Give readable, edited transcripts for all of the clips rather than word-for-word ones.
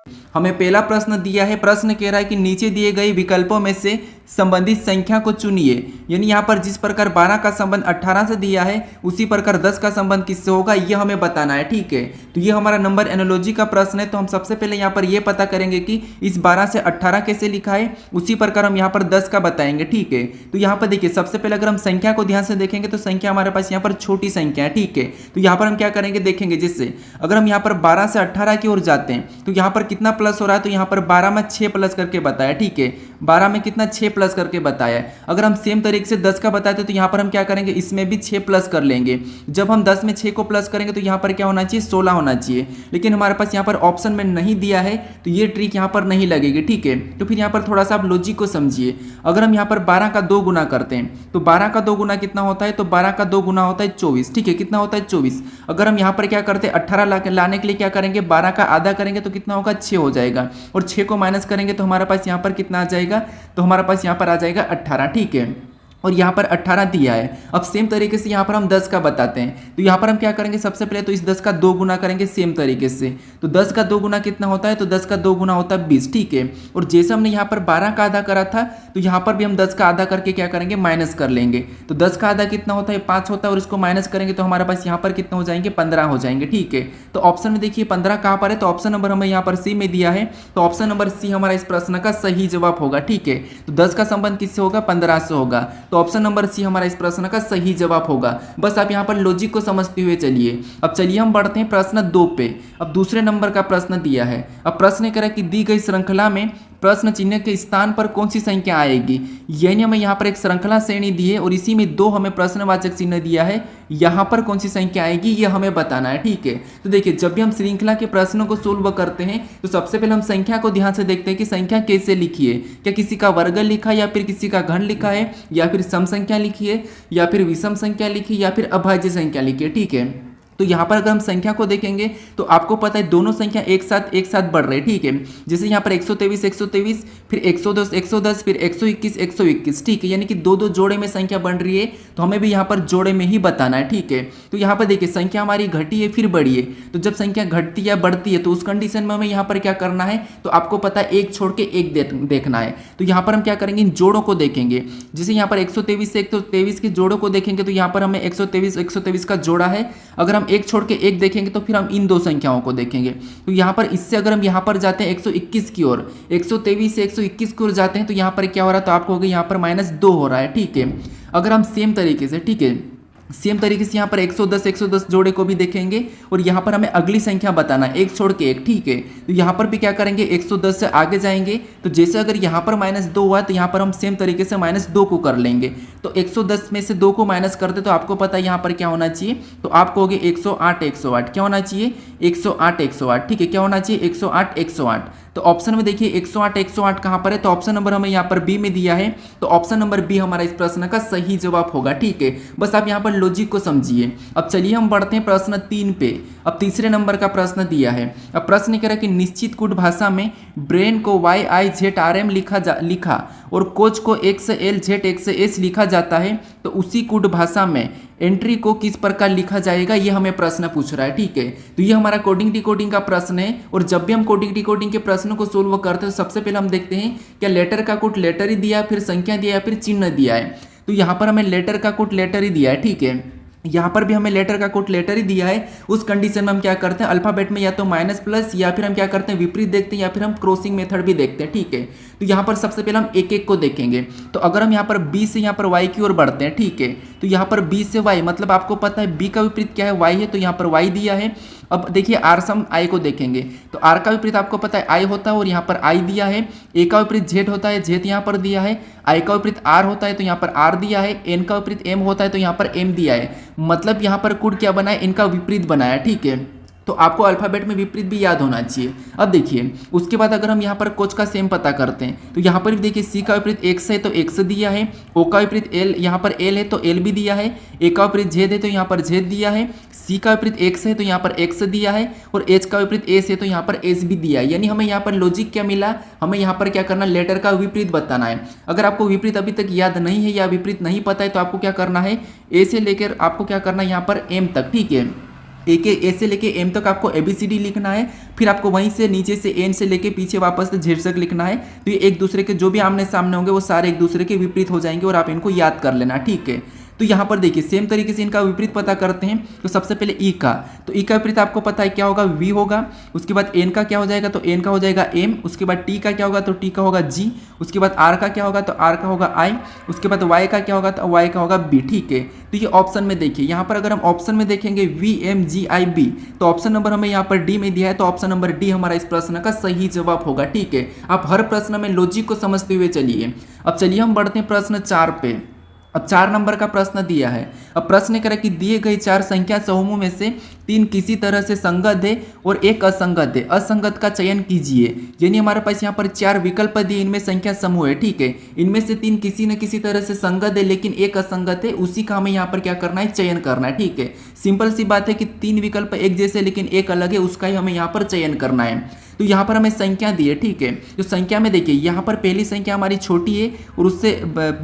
हमें पहला प्रश्न दिया है, प्रश्न कह रहा है कि नीचे दिए गए विकल्पों में से संबंधित संख्या को चुनिए। यानी यहाँ पर जिस प्रकार 12 का संबंध 18 से दिया है उसी प्रकार 10 का संबंध किससे होगा ये हमें बताना है। ठीक है, तो ये हमारा नंबर एनालॉजी का प्रश्न है। तो हम सबसे पहले यहाँ पर ये पता करेंगे कि इस 12 से 18 कैसे लिखा है, उसी प्रकार हम यहाँ पर 10 का बताएंगे। ठीक है, तो यहाँ पर देखिए सबसे पहले अगर हम संख्या को ध्यान से देखेंगे तो संख्या हमारे पास यहाँ पर छोटी संख्या है। ठीक है, तो यहाँ पर हम क्या करेंगे देखेंगे, जिससे अगर हम यहाँ पर 12 से 18 की ओर जाते हैं तो यहाँ पर कितना प्लस हो रहा है, तो यहाँ पर 12 में 6 प्लस करके बताया। ठीक है, 12 में कितना 6 प्लस करके बताया है। अगर हम सेम तरीके से 10 का बताते तो यहाँ पर हम क्या करेंगे, इसमें भी 6 प्लस कर लेंगे। जब हम 10 में 6 को प्लस करेंगे तो यहाँ पर क्या होना चाहिए, 16 होना चाहिए। लेकिन हमारे पास यहाँ पर ऑप्शन में नहीं दिया है तो ये ट्रिक यहाँ पर नहीं लगेगी। ठीक है, तो फिर यहाँ पर थोड़ा सा आप लॉजिक को समझिए। अगर हम यहाँ पर 12 का 2 गुना करते हैं तो 12 का 2 गुना कितना होता है, तो 12 का 2 गुना होता है 24। ठीक है, कितना होता है 24। अगर हम यहाँ पर क्या करते हैं 18 लाने के लिए क्या करेंगे, 12 का आधा करेंगे तो कितना होगा 6 हो जाएगा, और 6 को माइनस करेंगे तो हमारे पास यहाँ पर कितना आ जाएगा, तो हमारे पास यहाँ पर आ जाएगा 18। ठीक है, और यहाँ पर 18 दिया है। अब सेम तरीके से यहाँ पर हम 10 का बताते हैं तो यहाँ पर हम क्या करेंगे, सबसे पहले तो इस 10 का 2 गुना करेंगे सेम तरीके से। तो 10 का 2 गुना कितना होता है, तो 10 का 2 गुना होता है 20। ठीक है, और जैसे हमने यहाँ पर 12 का आधा करा था तो यहाँ पर भी हम 10 का आधा करके क्या करेंगे, माइनस कर लेंगे। तो 10 का आधा कितना होता है, 5 होता है, और इसको माइनस करेंगे तो हमारे पास यहाँ पर कितना हो जाएंगे, 15 हो जाएंगे। ठीक है, तो ऑप्शन में देखिए 15 कहाँ पर है, तो ऑप्शन नंबर हमें यहाँ पर सी में दिया है। तो ऑप्शन नंबर सी हमारा इस प्रश्न का सही जवाब होगा। ठीक है, तो 10 का संबंध किससे होगा, 15 से होगा। तो ऑप्शन नंबर सी हमारा इस प्रश्न का सही जवाब होगा। बस आप यहाँ पर लॉजिक को समझते हुए चलिए। अब चलिए हम बढ़ते हैं प्रश्न 2 पे। अब दूसरे नंबर का प्रश्न दिया है। अब प्रश्न कह रहा है कि दी गई श्रृंखला में प्रश्न चिन्ह के स्थान पर कौन सी संख्या आएगी। यानी हमें यहाँ पर एक श्रृंखला श्रेणी दी है और इसी में 2 हमें प्रश्नवाचक चिन्ह दिया है, यहाँ पर कौन सी संख्या आएगी ये हमें बताना है। ठीक है, तो देखिए जब भी हम श्रृंखला के प्रश्नों को सोल्व करते हैं तो सबसे पहले हम संख्या को ध्यान से देखते हैं कि संख्या कैसे लिखी है। क्या किसी का वर्ग लिखा है, या फिर किसी का घन लिखा है, या फिर सम संख्या लिखी है, या फिर विषम संख्या लिखी, या फिर अभाज्य संख्या लिखी है। ठीक है, तो यहाँ पर अगर हम संख्या को देखेंगे तो आपको पता है दोनों संख्या एक साथ बढ़ रहे हैं। ठीक है, जैसे यहाँ पर 123 फिर 110 फिर 121। ठीक है, यानी कि दो जोड़े में संख्या बन रही है, तो हमें भी यहाँ पर जोड़े में ही बताना है। ठीक है, तो यहाँ पर देखिए संख्या हमारी घटी है फिर बढ़ी है, तो जब संख्या घटती है या बढ़ती है तो उस कंडीशन में हमें यहाँ पर क्या करना है, तो आपको पता है एक छोड़ के एक देखना है। तो यहाँ पर हम क्या करेंगे, इन जोड़ों को देखेंगे। जैसे यहाँ पर 123 से 123 के जोड़ों को देखेंगे तो यहाँ पर हमें 123 का जोड़ा है। अगर हम एक छोड़ के एक देखेंगे तो फिर हम इन 2 संख्याओं को देखेंगे। तो यहाँ पर इससे अगर हम यहाँ पर जाते हैं 121 की ओर, 123 से 121 की ओर जाते हैं तो यहाँ पर क्या हो रहा है, तो आपको होगा यहाँ पर -2 हो रहा है। ठीक है, अगर हम सेम तरीके से यहाँ पर 110 जोड़े को भी देखेंगे और यहाँ पर हमें अगली संख्या बताना है, एक छोड़ के एक। ठीक है, तो यहाँ पर भी क्या करेंगे, 110 से आगे जाएंगे। तो जैसे अगर यहाँ पर -2 हुआ तो यहाँ पर हम सेम तरीके से -2 को कर लेंगे। तो 110 में से 2 को माइनस करते तो आपको पता है यहाँ पर क्या होना चाहिए, तो आपको होगी 108। क्या होना चाहिए, 108। ठीक है, क्या होना चाहिए, 108। तो ऑप्शन में देखिए 108 कहाँ पर है, तो ऑप्शन नंबर हमें यहाँ पर बी में दिया है। तो ऑप्शन नंबर बी हमारा इस प्रश्न का सही जवाब होगा। ठीक है, बस आप यहाँ पर लॉजिक को समझिए। अब चलिए हम बढ़ते हैं प्रश्न 3 पे। अब तीसरे नंबर का प्रश्न दिया है। अब प्रश्न कह रहा है कि निश्चित कूट भाषा में ब्रेन को YIZRM लिखा और कोच को XLZXS लिखा जाता है, तो उसी कूट भाषा में एंट्री को किस प्रकार लिखा जाएगा, ये हमें प्रश्न पूछ रहा है। ठीक है, तो ये हमारा कोडिंग डिकोडिंग का प्रश्न है। और जब भी हम कोडिंग डिकोडिंग के प्रश्नों को सोल्व करते हैं तो सबसे पहले हम देखते हैं क्या लेटर का कूट लेटर ही दिया है, फिर संख्या दिया है, फिर चिन्ह दिया है। तो यहाँ पर हमें लेटर का कूट लेटर ही दिया है। ठीक है, यहाँ पर भी हमें लेटर का कोड लेटर ही दिया है। उस कंडीशन में हम क्या करते हैं, अल्फाबेट में या तो माइनस प्लस, या फिर हम क्या करते हैं विपरीत देखते हैं, या फिर हम क्रॉसिंग मेथड भी देखते हैं। ठीक है, तो यहाँ पर सबसे पहले हम एक को देखेंगे। तो अगर हम यहाँ पर बी से यहाँ पर वाई की ओर बढ़ते हैं, ठीक है, तो यहाँ पर बी से वाई मतलब आपको पता है बी का विपरीत क्या है, वाई है, तो यहाँ पर वाई दिया है। अब देखिए आर से हम आई को देखेंगे, तो आर का विपरीत आपको पता है आई होता है और यहाँ पर आई दिया है। ए का विपरीत जेड होता है, जेड यहाँ पर दिया है। आई का विपरीत आर होता है तो यहाँ पर आर दिया है। एन का विपरीत एम होता है तो यहाँ पर एम दिया है। मतलब यहाँ पर कूट क्या बनाया, इनका विपरीत बनाया। ठीक है, तो आपको अल्फाबेट में विपरीत भी याद होना चाहिए। अब देखिए उसके बाद अगर हम यहाँ पर कोच का सेम पता करते हैं, तो यहाँ पर भी देखिए सी का विपरीत एक्स है तो एक्स दिया है। ओ का विपरीत एल, यहाँ पर एल है तो एल भी दिया है। ए का विपरीत जेड है तो यहाँ पर जेड दिया है। सी का विपरीत एक्स है तो यहाँ पर एक्स दिया है। और एच का विपरीत एस है तो यहाँ पर एस भी दिया है। यानी हमें यहाँ पर लॉजिक क्या मिला, हमें यहाँ पर क्या करना, लेटर का विपरीत बताना है। अगर आपको विपरीत अभी तक याद नहीं है या विपरीत नहीं पता है तो आपको क्या करना है, ए से लेकर आपको क्या करना है यहाँ पर एम तक। ठीक है, ए से लेके एम तक आपको ABCD लिखना है, फिर आपको वहीं से नीचे से एन से लेके पीछे वापस से जेड तक लिखना है। तो ये एक दूसरे के जो भी आमने सामने होंगे वो सारे एक दूसरे के विपरीत हो जाएंगे और आप इनको याद कर लेना, ठीक है। तो यहाँ पर देखिए सेम तरीके से इनका विपरीत पता करते हैं। तो सबसे पहले ई का, तो ई का विपरीत आपको पता है क्या होगा, वी होगा। उसके बाद एन का क्या हो जाएगा, तो एन का हो जाएगा एम। उसके बाद टी का क्या होगा, तो टी का होगा जी। उसके बाद आर का क्या होगा, तो आर का होगा आई। उसके बाद वाई का क्या होगा, तो वाई का होगा बी, ठीक है। तो ये ऑप्शन में देखिए, यहाँ पर अगर हम ऑप्शन में देखेंगे VMGIB, तो ऑप्शन नंबर हमें यहाँ पर डी में दिया है, तो ऑप्शन नंबर डी हमारा इस प्रश्न का सही जवाब होगा, ठीक है। आप हर प्रश्न में लॉजिक को समझते हुए चलिए। अब चलिए हम बढ़ते हैं प्रश्न 4 पे। अब 4 नंबर का प्रश्न दिया है। अब प्रश्न करें कि दिए गए 4 संख्या समूहों में से 3 किसी तरह से संगत है और एक असंगत है, असंगत का चयन कीजिए। यानी हमारे पास यहाँ पर 4 विकल्प दिए, इनमें संख्या समूह है, ठीक है। इनमें से 3 किसी न किसी तरह से संगत है लेकिन एक असंगत है, उसी का हमें यहाँ पर क्या करना है, चयन करना है, ठीक है। सिंपल सी बात है कि 3 विकल्प एक जैसे लेकिन एक अलग है, उसका ही हमें यहाँ पर चयन करना है। तो यहाँ पर हमें संख्या दी है, ठीक है। तो संख्या में देखिए यहाँ पर पहली संख्या हमारी छोटी है और उससे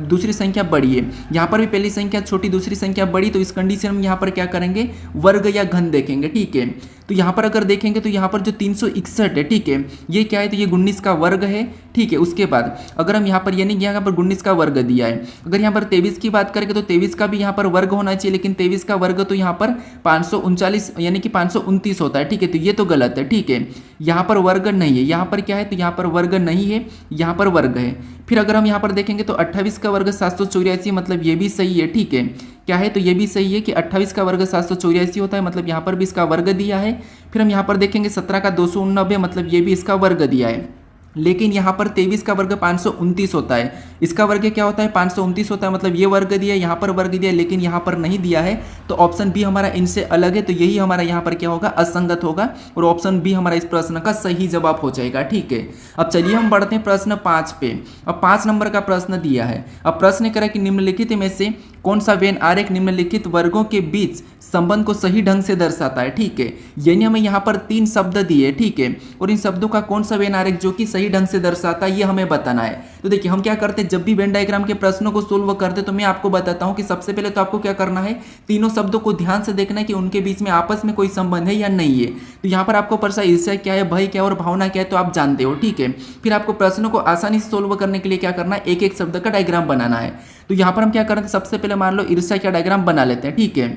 दूसरी संख्या बड़ी है। यहाँ पर भी पहली संख्या छोटी, दूसरी संख्या बड़ी, तो इस कंडीशन में यहाँ पर क्या करेंगे, वर्ग या घन देखेंगे, ठीक है। तो यहाँ पर अगर देखेंगे तो यहाँ पर जो 361 है, ठीक है, ये क्या है, तो ये 19 का वर्ग है, ठीक है। उसके बाद अगर हम यहाँ पर यानी यहाँ पर 19 का वर्ग दिया है, अगर यहाँ पर 23 की बात करेंगे तो 23 का भी यहाँ पर वर्ग होना चाहिए, लेकिन 23 का वर्ग तो यहाँ पर 539 यानी कि 529 होता है, ठीक है। तो ये तो गलत है, ठीक है। यहाँ पर वर्ग नहीं है, यहाँ पर क्या है, तो यहाँ पर वर्ग नहीं है, यहाँ पर वर्ग है। फिर अगर हम यहाँ पर देखेंगे तो 28 का वर्ग 784, मतलब ये भी सही है, ठीक है। क्या है, तो ये भी सही है कि 28 का वर्ग 784 होता है, मतलब यहाँ पर भी इसका वर्ग दिया है। फिर हम यहाँ पर देखेंगे 17 का 289, मतलब ये भी इसका वर्ग दिया है। लेकिन यहाँ पर 23 का वर्ग 529 होता है, इसका वर्ग क्या होता है, 529 होता है, मतलब ये वर्ग दिया है, यहाँ पर वर्ग दिया है, लेकिन यहाँ पर नहीं दिया है। तो ऑप्शन बी हमारा इनसे अलग है, तो यही हमारा यहाँ पर क्या होगा, असंगत होगा, और ऑप्शन बी हमारा इस प्रश्न का सही जवाब हो जाएगा, ठीक है। अब चलिए हम बढ़ते हैं प्रश्न 5 पे। अब 5 नंबर का प्रश्न दिया है। अब प्रश्न करें कि निम्नलिखित में से कौन सा वेन आरेख निम्नलिखित वर्गों के बीच संबंध को सही ढंग से दर्शाता है, ठीक है। यानी हमें यहाँ पर 3 शब्द दिए, ठीक है, और इन शब्दों का कौन सा वेन आरेख जो कि सही ढंग से दर्शाता है ये हमें बताना है। तो देखिए हम क्या करते हैं, जब भी वेन डायग्राम के प्रश्नों को सोल्व करते हैं तो मैं आपको बताता हूँ कि सबसे पहले तो आपको क्या करना है, तीनों शब्दों को ध्यान से देखना है कि उनके बीच में आपस में कोई संबंध है या नहीं है। तो यहाँ पर आपको परसा ईर्ष्या क्या है, भय क्या है और भावना क्या है, तो आप जानते हो, ठीक है। फिर आपको प्रश्नों को आसानी से सोल्व करने के लिए क्या करना है, एक एक शब्द का डायग्राम बनाना है। तो यहाँ पर हम क्या करते हैं, सबसे पहले मान लो ईर्ष्या का डायग्राम बना लेते हैं, ठीक है।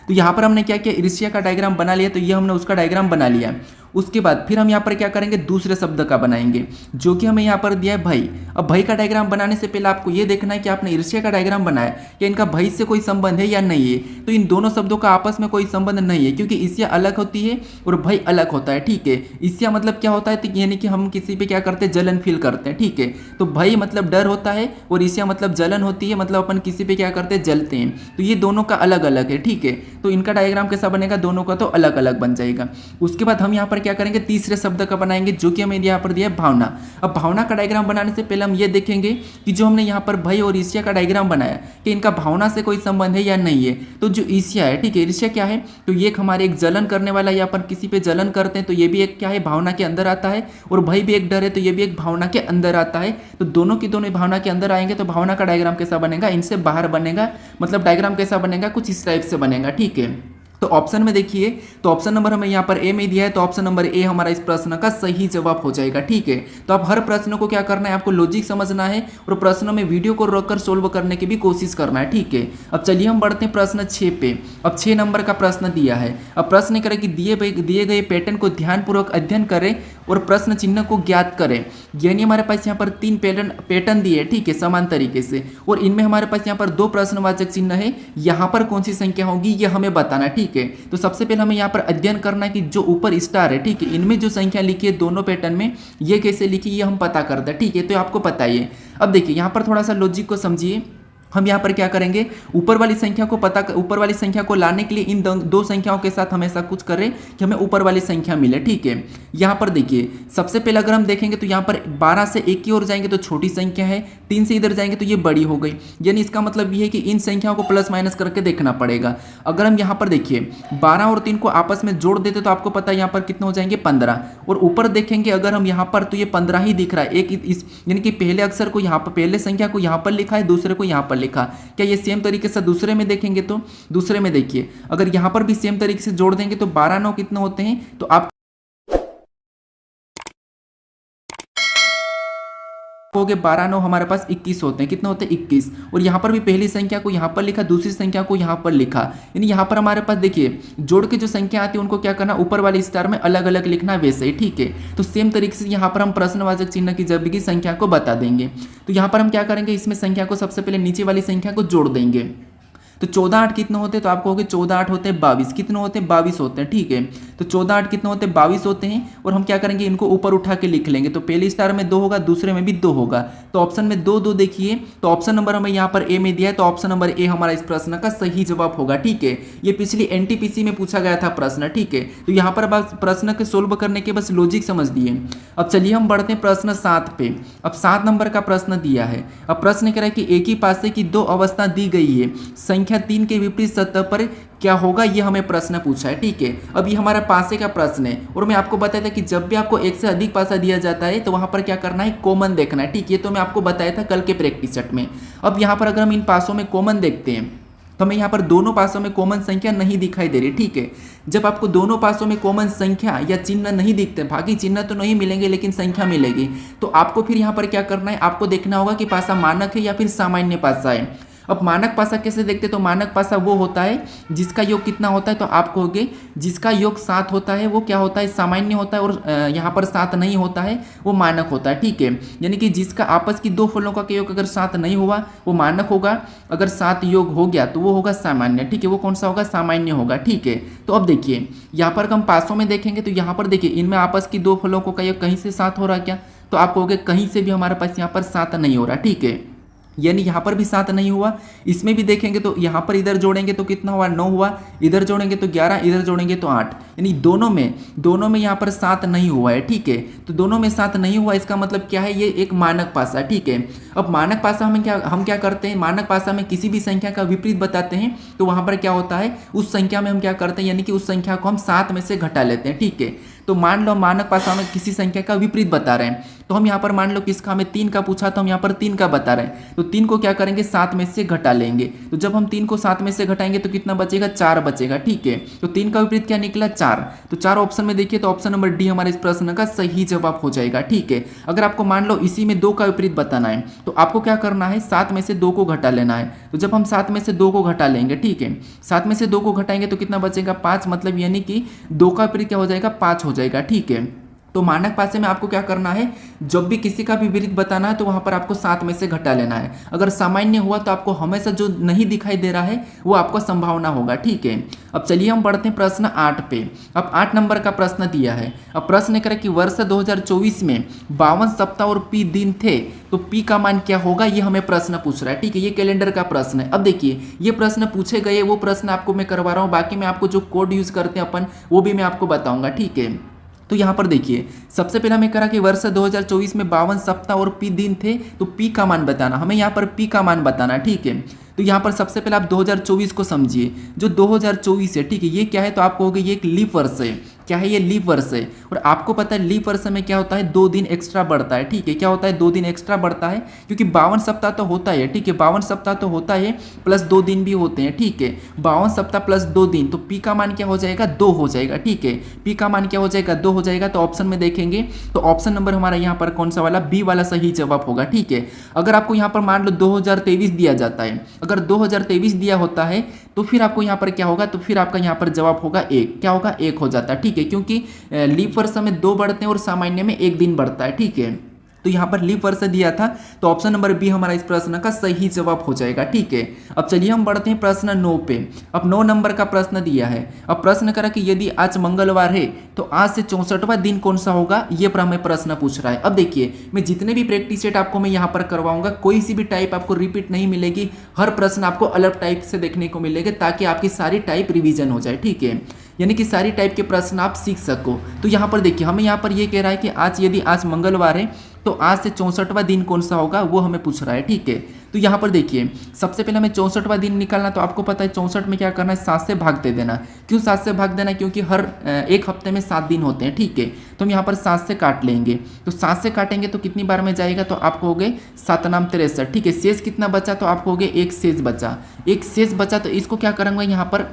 तो यहाँ पर हमने क्या किया, ईर्ष्या का डायग्राम बना लिया, तो ये हमने उसका डायग्राम बना लिया। उसके बाद फिर हम यहाँ पर क्या करेंगे, दूसरे शब्द का बनाएंगे जो कि हमें यहाँ पर दिया है भय। अब भय का डायग्राम बनाने से पहले आपको ये देखना है कि आपने ईर्ष्या का डायग्राम बनाया क्या इनका भय से कोई संबंध है या नहीं है। तो इन दोनों शब्दों का आपस में कोई संबंध नहीं है, क्योंकि ईर्ष्या अलग होती है और भय अलग होता है, ठीक है। ईर्ष्या मतलब क्या होता है, तो यानी कि हम किसी पे क्या करते हैं, जलन फील करते हैं, ठीक है। तो भय मतलब डर होता है और ईर्ष्या मतलब जलन होती है, मतलब अपन किसी पे क्या करते हैं, जलते हैं। तो ये दोनों का अलग अलग है, ठीक है। तो इनका डायग्राम कैसा बनेगा, दोनों का तो अलग अलग बन जाएगा। उसके बाद हम यहाँ पर क्या करेंगे, तीसरे शब्द का बनाएंगे जो कि हमें यहाँ पर दिया है भावना। अब भावना का डायग्राम बनाने से पहले हम ये देखेंगे कि जो हमने यहाँ पर भय और ईर्ष्या का डायग्राम बनाया कि इनका भावना से कोई संबंध है या नहीं है। तो जो ईर्ष्या है, ठीक है, ईर्ष्या क्या है, तो ये एक हमारे एक जलन करने वाला, या पर किसी पे जलन करते हैं तो ये भी एक क्या है, भावना के अंदर आता है। और भय भी एक डर है, तो ये भी एक भावना के अंदर आता है। तो दोनों की दोनों भावना के अंदर आएंगे तो भावना का डायग्राम कैसा बनेगा, इनसे बाहर बनेगा, मतलब डायग्राम कैसा बनेगा, कुछ इस टाइप से बनेगा, ठीक है। तो ऑप्शन में देखिए, तो ऑप्शन नंबर हमें यहाँ पर ए में दिया है, तो ऑप्शन नंबर ए हमारा इस प्रश्न का सही जवाब हो जाएगा, ठीक है। तो अब हर प्रश्न को क्या करना है, आपको लॉजिक समझना है और प्रश्नों में वीडियो को रोककर सोल्व करने की भी कोशिश करना है, ठीक है। अब चलिए हम बढ़ते हैं प्रश्न 6 पे। अब 6 नंबर का प्रश्न दिया है। अब प्रश्न करें कि दिए गए पैटर्न को ध्यानपूर्वक अध्ययन करें और प्रश्न चिन्ह को ज्ञात करें। यानी हमारे पास यहाँ पर 3 पैटर्न दिए, ठीक है, समान तरीके से, और इनमें हमारे पास यहाँ पर 2 प्रश्नवाचक चिन्ह है। यहाँ पर कौन सी संख्या होगी ये हमें बताना, ठीक है। तो सबसे पहले हमें यहाँ पर अध्ययन करना है कि जो ऊपर स्टार है, ठीक है, इनमें जो संख्या लिखी है दोनों पैटर्न में, ये कैसे लिखी ये हम पता करते हैं, ठीक है। तो आपको पता ही है। अब देखिए यहाँ पर थोड़ा सा लॉजिक को समझिए। हम यहाँ पर क्या करेंगे, ऊपर वाली संख्या को लाने के लिए इन दो संख्याओं के साथ हमेशा कुछ करें कि हमें ऊपर वाली संख्या मिले, ठीक है। यहाँ पर देखिए सबसे पहले अगर हम देखेंगे तो यहाँ पर 12 से 1 की ओर जाएंगे तो छोटी संख्या है, 3 से इधर जाएंगे तो ये बड़ी हो गई। यानी इसका मतलब ये है कि इन संख्याओं को प्लस माइनस करके देखना पड़ेगा। अगर हम यहाँ पर देखिए 12 और 3 को आपस में जोड़ देते तो आपको पता है यहाँ पर कितने हो जाएंगे, 15। और ऊपर देखेंगे अगर हम यहाँ पर तो ये 15 ही दिख रहा है, एक इस यानी कि पहले अक्षर को यहाँ पर, पहले संख्या को यहाँ पर लिखा है, दूसरे को यहाँ पर लिखा। क्या ये सेम तरीके से दूसरे में देखेंगे तो दूसरे में देखिए, अगर यहाँ पर भी सेम तरीके से जोड़ देंगे तो 12 9 कितने होते हैं, तो आप कहोगे 12 9 हमारे पास 21 होते हैं। कितने होते हैं? 21। और यहाँ पर भी पहली संख्या को यहाँ पर लिखा, दूसरी संख्या को यहाँ पर लिखा, यानी यहाँ पर हमारे पास देखिए जोड़ के जो संख्या आती है उनको क्या करना, ऊपर वाले स्टार में अलग अलग लिखना, वैसे ही। ठीक है, तो सेम तरीके से यहाँ पर हम प्रश्नवाचक चिन्ह की जब की संख्या को बता देंगे। तो यहाँ पर हम क्या करेंगे, इसमें संख्या को सबसे पहले नीचे वाली संख्या को जोड़ देंगे। तो 14 8 कितने होते हैं, तो आप कहोगे 14 8 होते हैं 22। कितने होते हैं? 22 होते हैं। ठीक है, तो 14 8 कितने होते हैं? 22 होते हैं। और हम क्या करेंगे, इनको ऊपर उठा के लिख लेंगे। तो पहले स्टार में 2 होगा, दूसरे में भी 2 होगा। तो ऑप्शन में 2 2 देखिए, तो ऑप्शन नंबर हमें यहाँ पर ए में दिया है, तो ऑप्शन नंबर ए हमारा इस प्रश्न का सही जवाब होगा। ठीक है, ये पिछली एनटीपीसी में पूछा गया था प्रश्न। ठीक है, तो यहाँ पर अब प्रश्न के सोल्व करने के बस लॉजिक समझ दिए। अब चलिए हम बढ़ते हैं प्रश्न 7 पे। अब 7 नंबर का प्रश्न दिया है। अब प्रश्न कह रहा है कि एक ही पासे की दो अवस्था दी गई है, संख्या 3 के विपरीत सतह पर क्या होगा, ये हमें प्रश्न पूछा है। ठीक है, अब ये हमारा पासे का प्रश्न है, और मैं आपको बताया था कि जब भी आपको एक से अधिक पासा दिया जाता है तो वहां पर क्या करना है, कॉमन देखना है। ठीक है, तो मैं आपको बताया था कल के प्रैक्टिस सेट में। अब यहाँ पर अगर हम इन पासों में कॉमन देखते हैं तो हमें यहाँ पर दोनों पासों में कॉमन संख्या नहीं दिखाई दे रही। ठीक है, जब आपको दोनों पासों में कॉमन संख्या या चिन्ह नहीं दिखते, बाकी चिन्ह तो नहीं मिलेंगे लेकिन संख्या मिलेगी, तो आपको फिर यहाँ पर क्या करना है, आपको देखना होगा कि पासा मानक है या फिर सामान्य पासा है। अब मानक पासा कैसे देखते, तो मानक पासा वो होता है जिसका योग कितना होता है, तो आप कहोगे जिसका योग 7 होता है वो क्या होता है, सामान्य होता है, और यहाँ पर 7 नहीं होता है वो मानक होता है। ठीक है, यानी कि जिसका आपस की दो फलों का योग अगर 7 नहीं हुआ वो मानक होगा, अगर 7 योग हो गया तो वो होगा सामान्य। ठीक है, वो कौन सा होगा, सामान्य होगा। ठीक है, तो अब देखिए यहाँ पर हम पासों में देखेंगे तो यहाँ पर देखिए इनमें आपस की दो फलों का योग कहीं से 7 हो रहा है क्या, तो आप कहोगे कहीं से भी हमारे पास यहाँ पर 7 नहीं हो रहा। ठीक है, यानी यहाँ पर भी 7 नहीं हुआ। इसमें भी देखेंगे तो यहाँ पर इधर जोड़ेंगे तो कितना हुआ, 9 हुआ, इधर जोड़ेंगे तो 11, इधर जोड़ेंगे तो 8, यानी दोनों में यहाँ पर 7 नहीं हुआ है। ठीक है, तो दोनों में 7 नहीं हुआ, इसका मतलब क्या है, ये एक मानक पासा। ठीक है, अब मानक पासा हम क्या करते हैं, मानक पासा में किसी भी संख्या का विपरीत बताते हैं तो वहाँ पर क्या होता है, उस संख्या में हम क्या करते हैं, यानी कि उस संख्या को हम 7 में से घटा लेते हैं। ठीक है, तो मान लो मानक पासा में किसी संख्या का विपरीत बता रहे हैं, तो हम यहाँ पर मान लो किसका, हमें 3 का पूछा तो हम यहाँ पर 3 का बता रहे हैं, तो 3 को क्या करेंगे, 7 में से घटा लेंगे। तो जब हम 3 को 7 में से घटाएंगे तो कितना बचेगा, 4 बचेगा। ठीक है, तो 3 का विपरीत क्या निकला, 4। तो 4 ऑप्शन में देखिए, तो ऑप्शन नंबर डी हमारे इस प्रश्न का सही जवाब हो जाएगा। ठीक है, अगर आपको मान लो इसी में 2 का विपरीत बताना है तो आपको क्या करना है, 7 में से 2 को घटा लेना है। तो जब हम 7 में से 2 को घटा लेंगे, ठीक है, 7 में से 2 को घटाएंगे तो कितना बचेगा, 5, मतलब यानी कि 2 का विपरीत क्या हो जाएगा, 5 हो जाएगा। ठीक है, तो मानक पासे में आपको क्या करना है, जब भी किसी का विपरीत बताना है तो वहां पर आपको 7 में से घटा लेना है। अगर सामान्य हुआ तो आपको हमेशा जो नहीं दिखाई दे रहा है वो आपको संभावना होगा। ठीक है, अब चलिए हम बढ़ते हैं प्रश्न 8 पे। अब 8 नंबर का प्रश्न दिया है। अब प्रश्न करें कि वर्ष 2024 में 52 सप्ताह और पी दिन थे, तो पी का मान क्या होगा, ये हमें प्रश्न पूछ रहा है। ठीक है, ये कैलेंडर का प्रश्न है। अब देखिए ये प्रश्न पूछे गए, वो प्रश्न आपको मैं करवा रहा हूँ, बाकी मैं आपको जो कोड यूज करते हैं अपन वो भी मैं आपको बताऊंगा। ठीक है, तो यहाँ पर देखिए सबसे पहले हमें करा कि वर्ष 2024 में 52 सप्ताह और पी दिन थे, तो पी का मान बताना, हमें यहाँ पर पी का मान बताना। ठीक है, तो यहाँ पर सबसे पहले आप 2024 को समझिए, जो 2024 है, ठीक है, ये क्या है, तो आप कहोगे ये एक लीप वर्ष है। क्या है, ये लीप वर्ष है। और आपको पता है लीप वर्ष में क्या होता है, 2 दिन एक्स्ट्रा बढ़ता है। ठीक है, क्या होता है, 2 दिन एक्स्ट्रा बढ़ता है, क्योंकि 52 सप्ताह तो होता है। ठीक है, 52 सप्ताह तो होता है प्लस 2 दिन भी होते हैं। ठीक है, 52 सप्ताह प्लस 2 दिन, तो पी का मान क्या हो जाएगा, 2 हो जाएगा। ठीक है, पी का मान क्या हो जाएगा, 2 हो जाएगा। तो ऑप्शन में देखेंगे तो ऑप्शन नंबर हमारा यहाँ पर कौन सा वाला, बी वाला सही जवाब होगा। ठीक है, अगर आपको यहाँ पर मान लो 2023 दिया जाता है, अगर 2023 दिया होता है तो फिर आपको यहाँ पर क्या होगा, तो फिर आपका यहाँ पर जवाब होगा 1। क्या होगा, 1 हो जाता है। ठीक है, क्योंकि लीप वर्ष में 2 बढ़ते हैं और सामान्य में 1 दिन बढ़ता है। ठीक है, तो यहाँ पर लीप वर्ष दिया था, तो ऑप्शन नंबर बी हमारा इस प्रश्न का सही जवाब हो जाएगा। ठीक है, अब चलिए हम बढ़ते हैं प्रश्न 9 पे। अब 9 नंबर का प्रश्न दिया है। अब प्रश्न करा कि यदि आज मंगलवार है तो आज से 64वां दिन कौन सा होगा, ये पर हमें प्रश्न पूछ रहा है। अब देखिए मैं जितने भी प्रैक्टिस सेट आपको मैं यहाँ पर करवाऊंगा, कोई सी भी टाइप आपको रिपीट नहीं मिलेगी, हर प्रश्न आपको अलग टाइप से देखने को मिलेगा, ताकि आपकी सारी टाइप रिविजन हो जाए। ठीक है, यानी कि सारी टाइप के प्रश्न आप सीख सको। तो यहाँ पर देखिए हमें यहाँ पर ये कह रहा है कि यदि आज मंगलवार है तो आज से 64वां दिन कौन सा होगा, वो हमें पूछ रहा है। ठीक है, तो तो यहाँ पर देखिए सबसे पहले हमें 64वां दिन निकालना, तो आपको पता है 64 में क्या करना है, 7 से भाग दे देना। क्यों 7 से भाग देना, क्योंकि हर एक हफ्ते में 7 दिन होते हैं, ठीक है। तो हम यहाँ पर 7 से काट लेंगे, तो 7 से काटेंगे तो कितनी बार में जाएगा, तो आपको हो गए 7 नाम 63, ठीक है। शेष कितना बचा, तो आपको हो गए एक शेष बचा, एक शेष बचा। तो इसको क्या करेंगे यहाँ पर,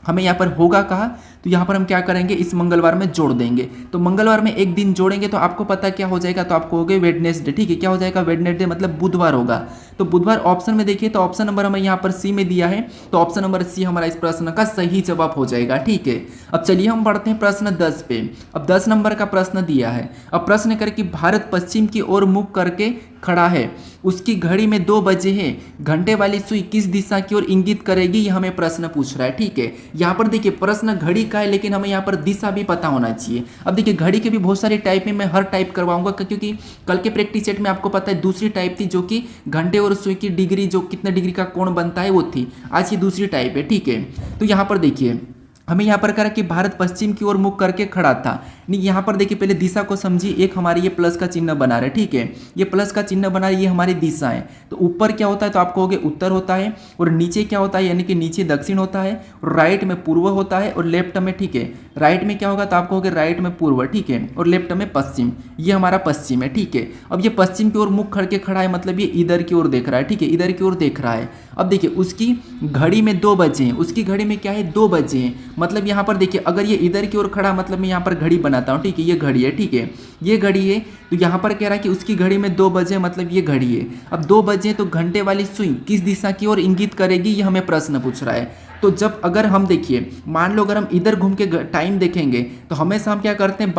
हमें यहाँ पर होगा कहा, तो यहाँ पर हम क्या करेंगे, इस मंगलवार में जोड़ देंगे। तो मंगलवार में एक दिन जोड़ेंगे तो आपको पता क्या हो जाएगा, तो आपको हो गए वेडनेसडे, ठीक है। क्या हो जाएगा, वेडनेसडे मतलब बुधवार होगा। तो बुधवार ऑप्शन में देखिए, तो ऑप्शन नंबर हमें यहाँ पर सी में दिया है, तो ऑप्शन नंबर सी हमारा इस प्रश्न का सही जवाब हो जाएगा, ठीक है। अब चलिए हम बढ़ते हैं प्रश्न 10 पे। अब 10 नंबर का प्रश्न दिया है। अब प्रश्न कर कि भारत पश्चिम की ओर मुख करके खड़ा है, उसकी घड़ी में 2 बजे हैं, घंटे वाली सुई किस दिशा की ओर इंगित करेगी, यह हमें प्रश्न पूछ रहा है, ठीक है। यहाँ पर देखिए प्रश्न घड़ी का है, लेकिन हमें यहाँ पर दिशा भी पता होना चाहिए। अब देखिए घड़ी के भी बहुत सारे टाइप में मैं हर टाइप करवाऊंगा, क्योंकि कल के प्रैक्टिस सेट में आपको पता है दूसरी टाइप थी, जो कि घंटे और सुई की डिग्री, जो कितने डिग्री का कोण बनता है वो थी। आज ये दूसरी टाइप है, ठीक है। तो यहाँ पर देखिए हमें यहाँ पर कहा कि भारत पश्चिम की ओर मुख करके खड़ा था। नहीं, यहाँ पर देखिए पहले दिशा को समझिए, एक हमारी ये प्लस का चिन्ह बना रहे, ठीक है। ये प्लस का चिन्ह बना रहे, ये हमारी दिशा है। तो ऊपर क्या होता है, तो आपको हो गया उत्तर होता है, और नीचे क्या होता है, यानी कि नीचे दक्षिण होता है, और राइट में पूर्व होता है, और लेफ्ट में, ठीक है, राइट में क्या होगा, तो आपको हो गया राइट में पूर्व, ठीक है, और लेफ्ट में पश्चिम। ये हमारा पश्चिम है, ठीक है। अब ये पश्चिम की ओर मुख करके खड़ा है, मतलब ये इधर की ओर देख रहा है, ठीक है, इधर की ओर देख रहा है। अब देखिए उसकी घड़ी में 2 बजे हैं, उसकी घड़ी में क्या है, 2 बजे हैं। मतलब यहाँ पर देखिए अगर ये इधर की ओर खड़ा, मतलब मैं यहाँ पर घड़ी बनाता हूँ, ठीक है, ये घड़ी है, ठीक है, ये घड़ी है। तो यहाँ पर कह रहा है कि उसकी घड़ी में 2 बजे, मतलब ये घड़ी है। अब 2 बजे तो घंटे वाली सुई किस दिशा की ओर इंगित करेगी, ये हमें प्रश्न पूछ रहा है। तो जब अगर हम देखिए, मान लो अगर हम इधर घूम के टाइम देखेंगे, तो हमेशा हम क्या करते हैं,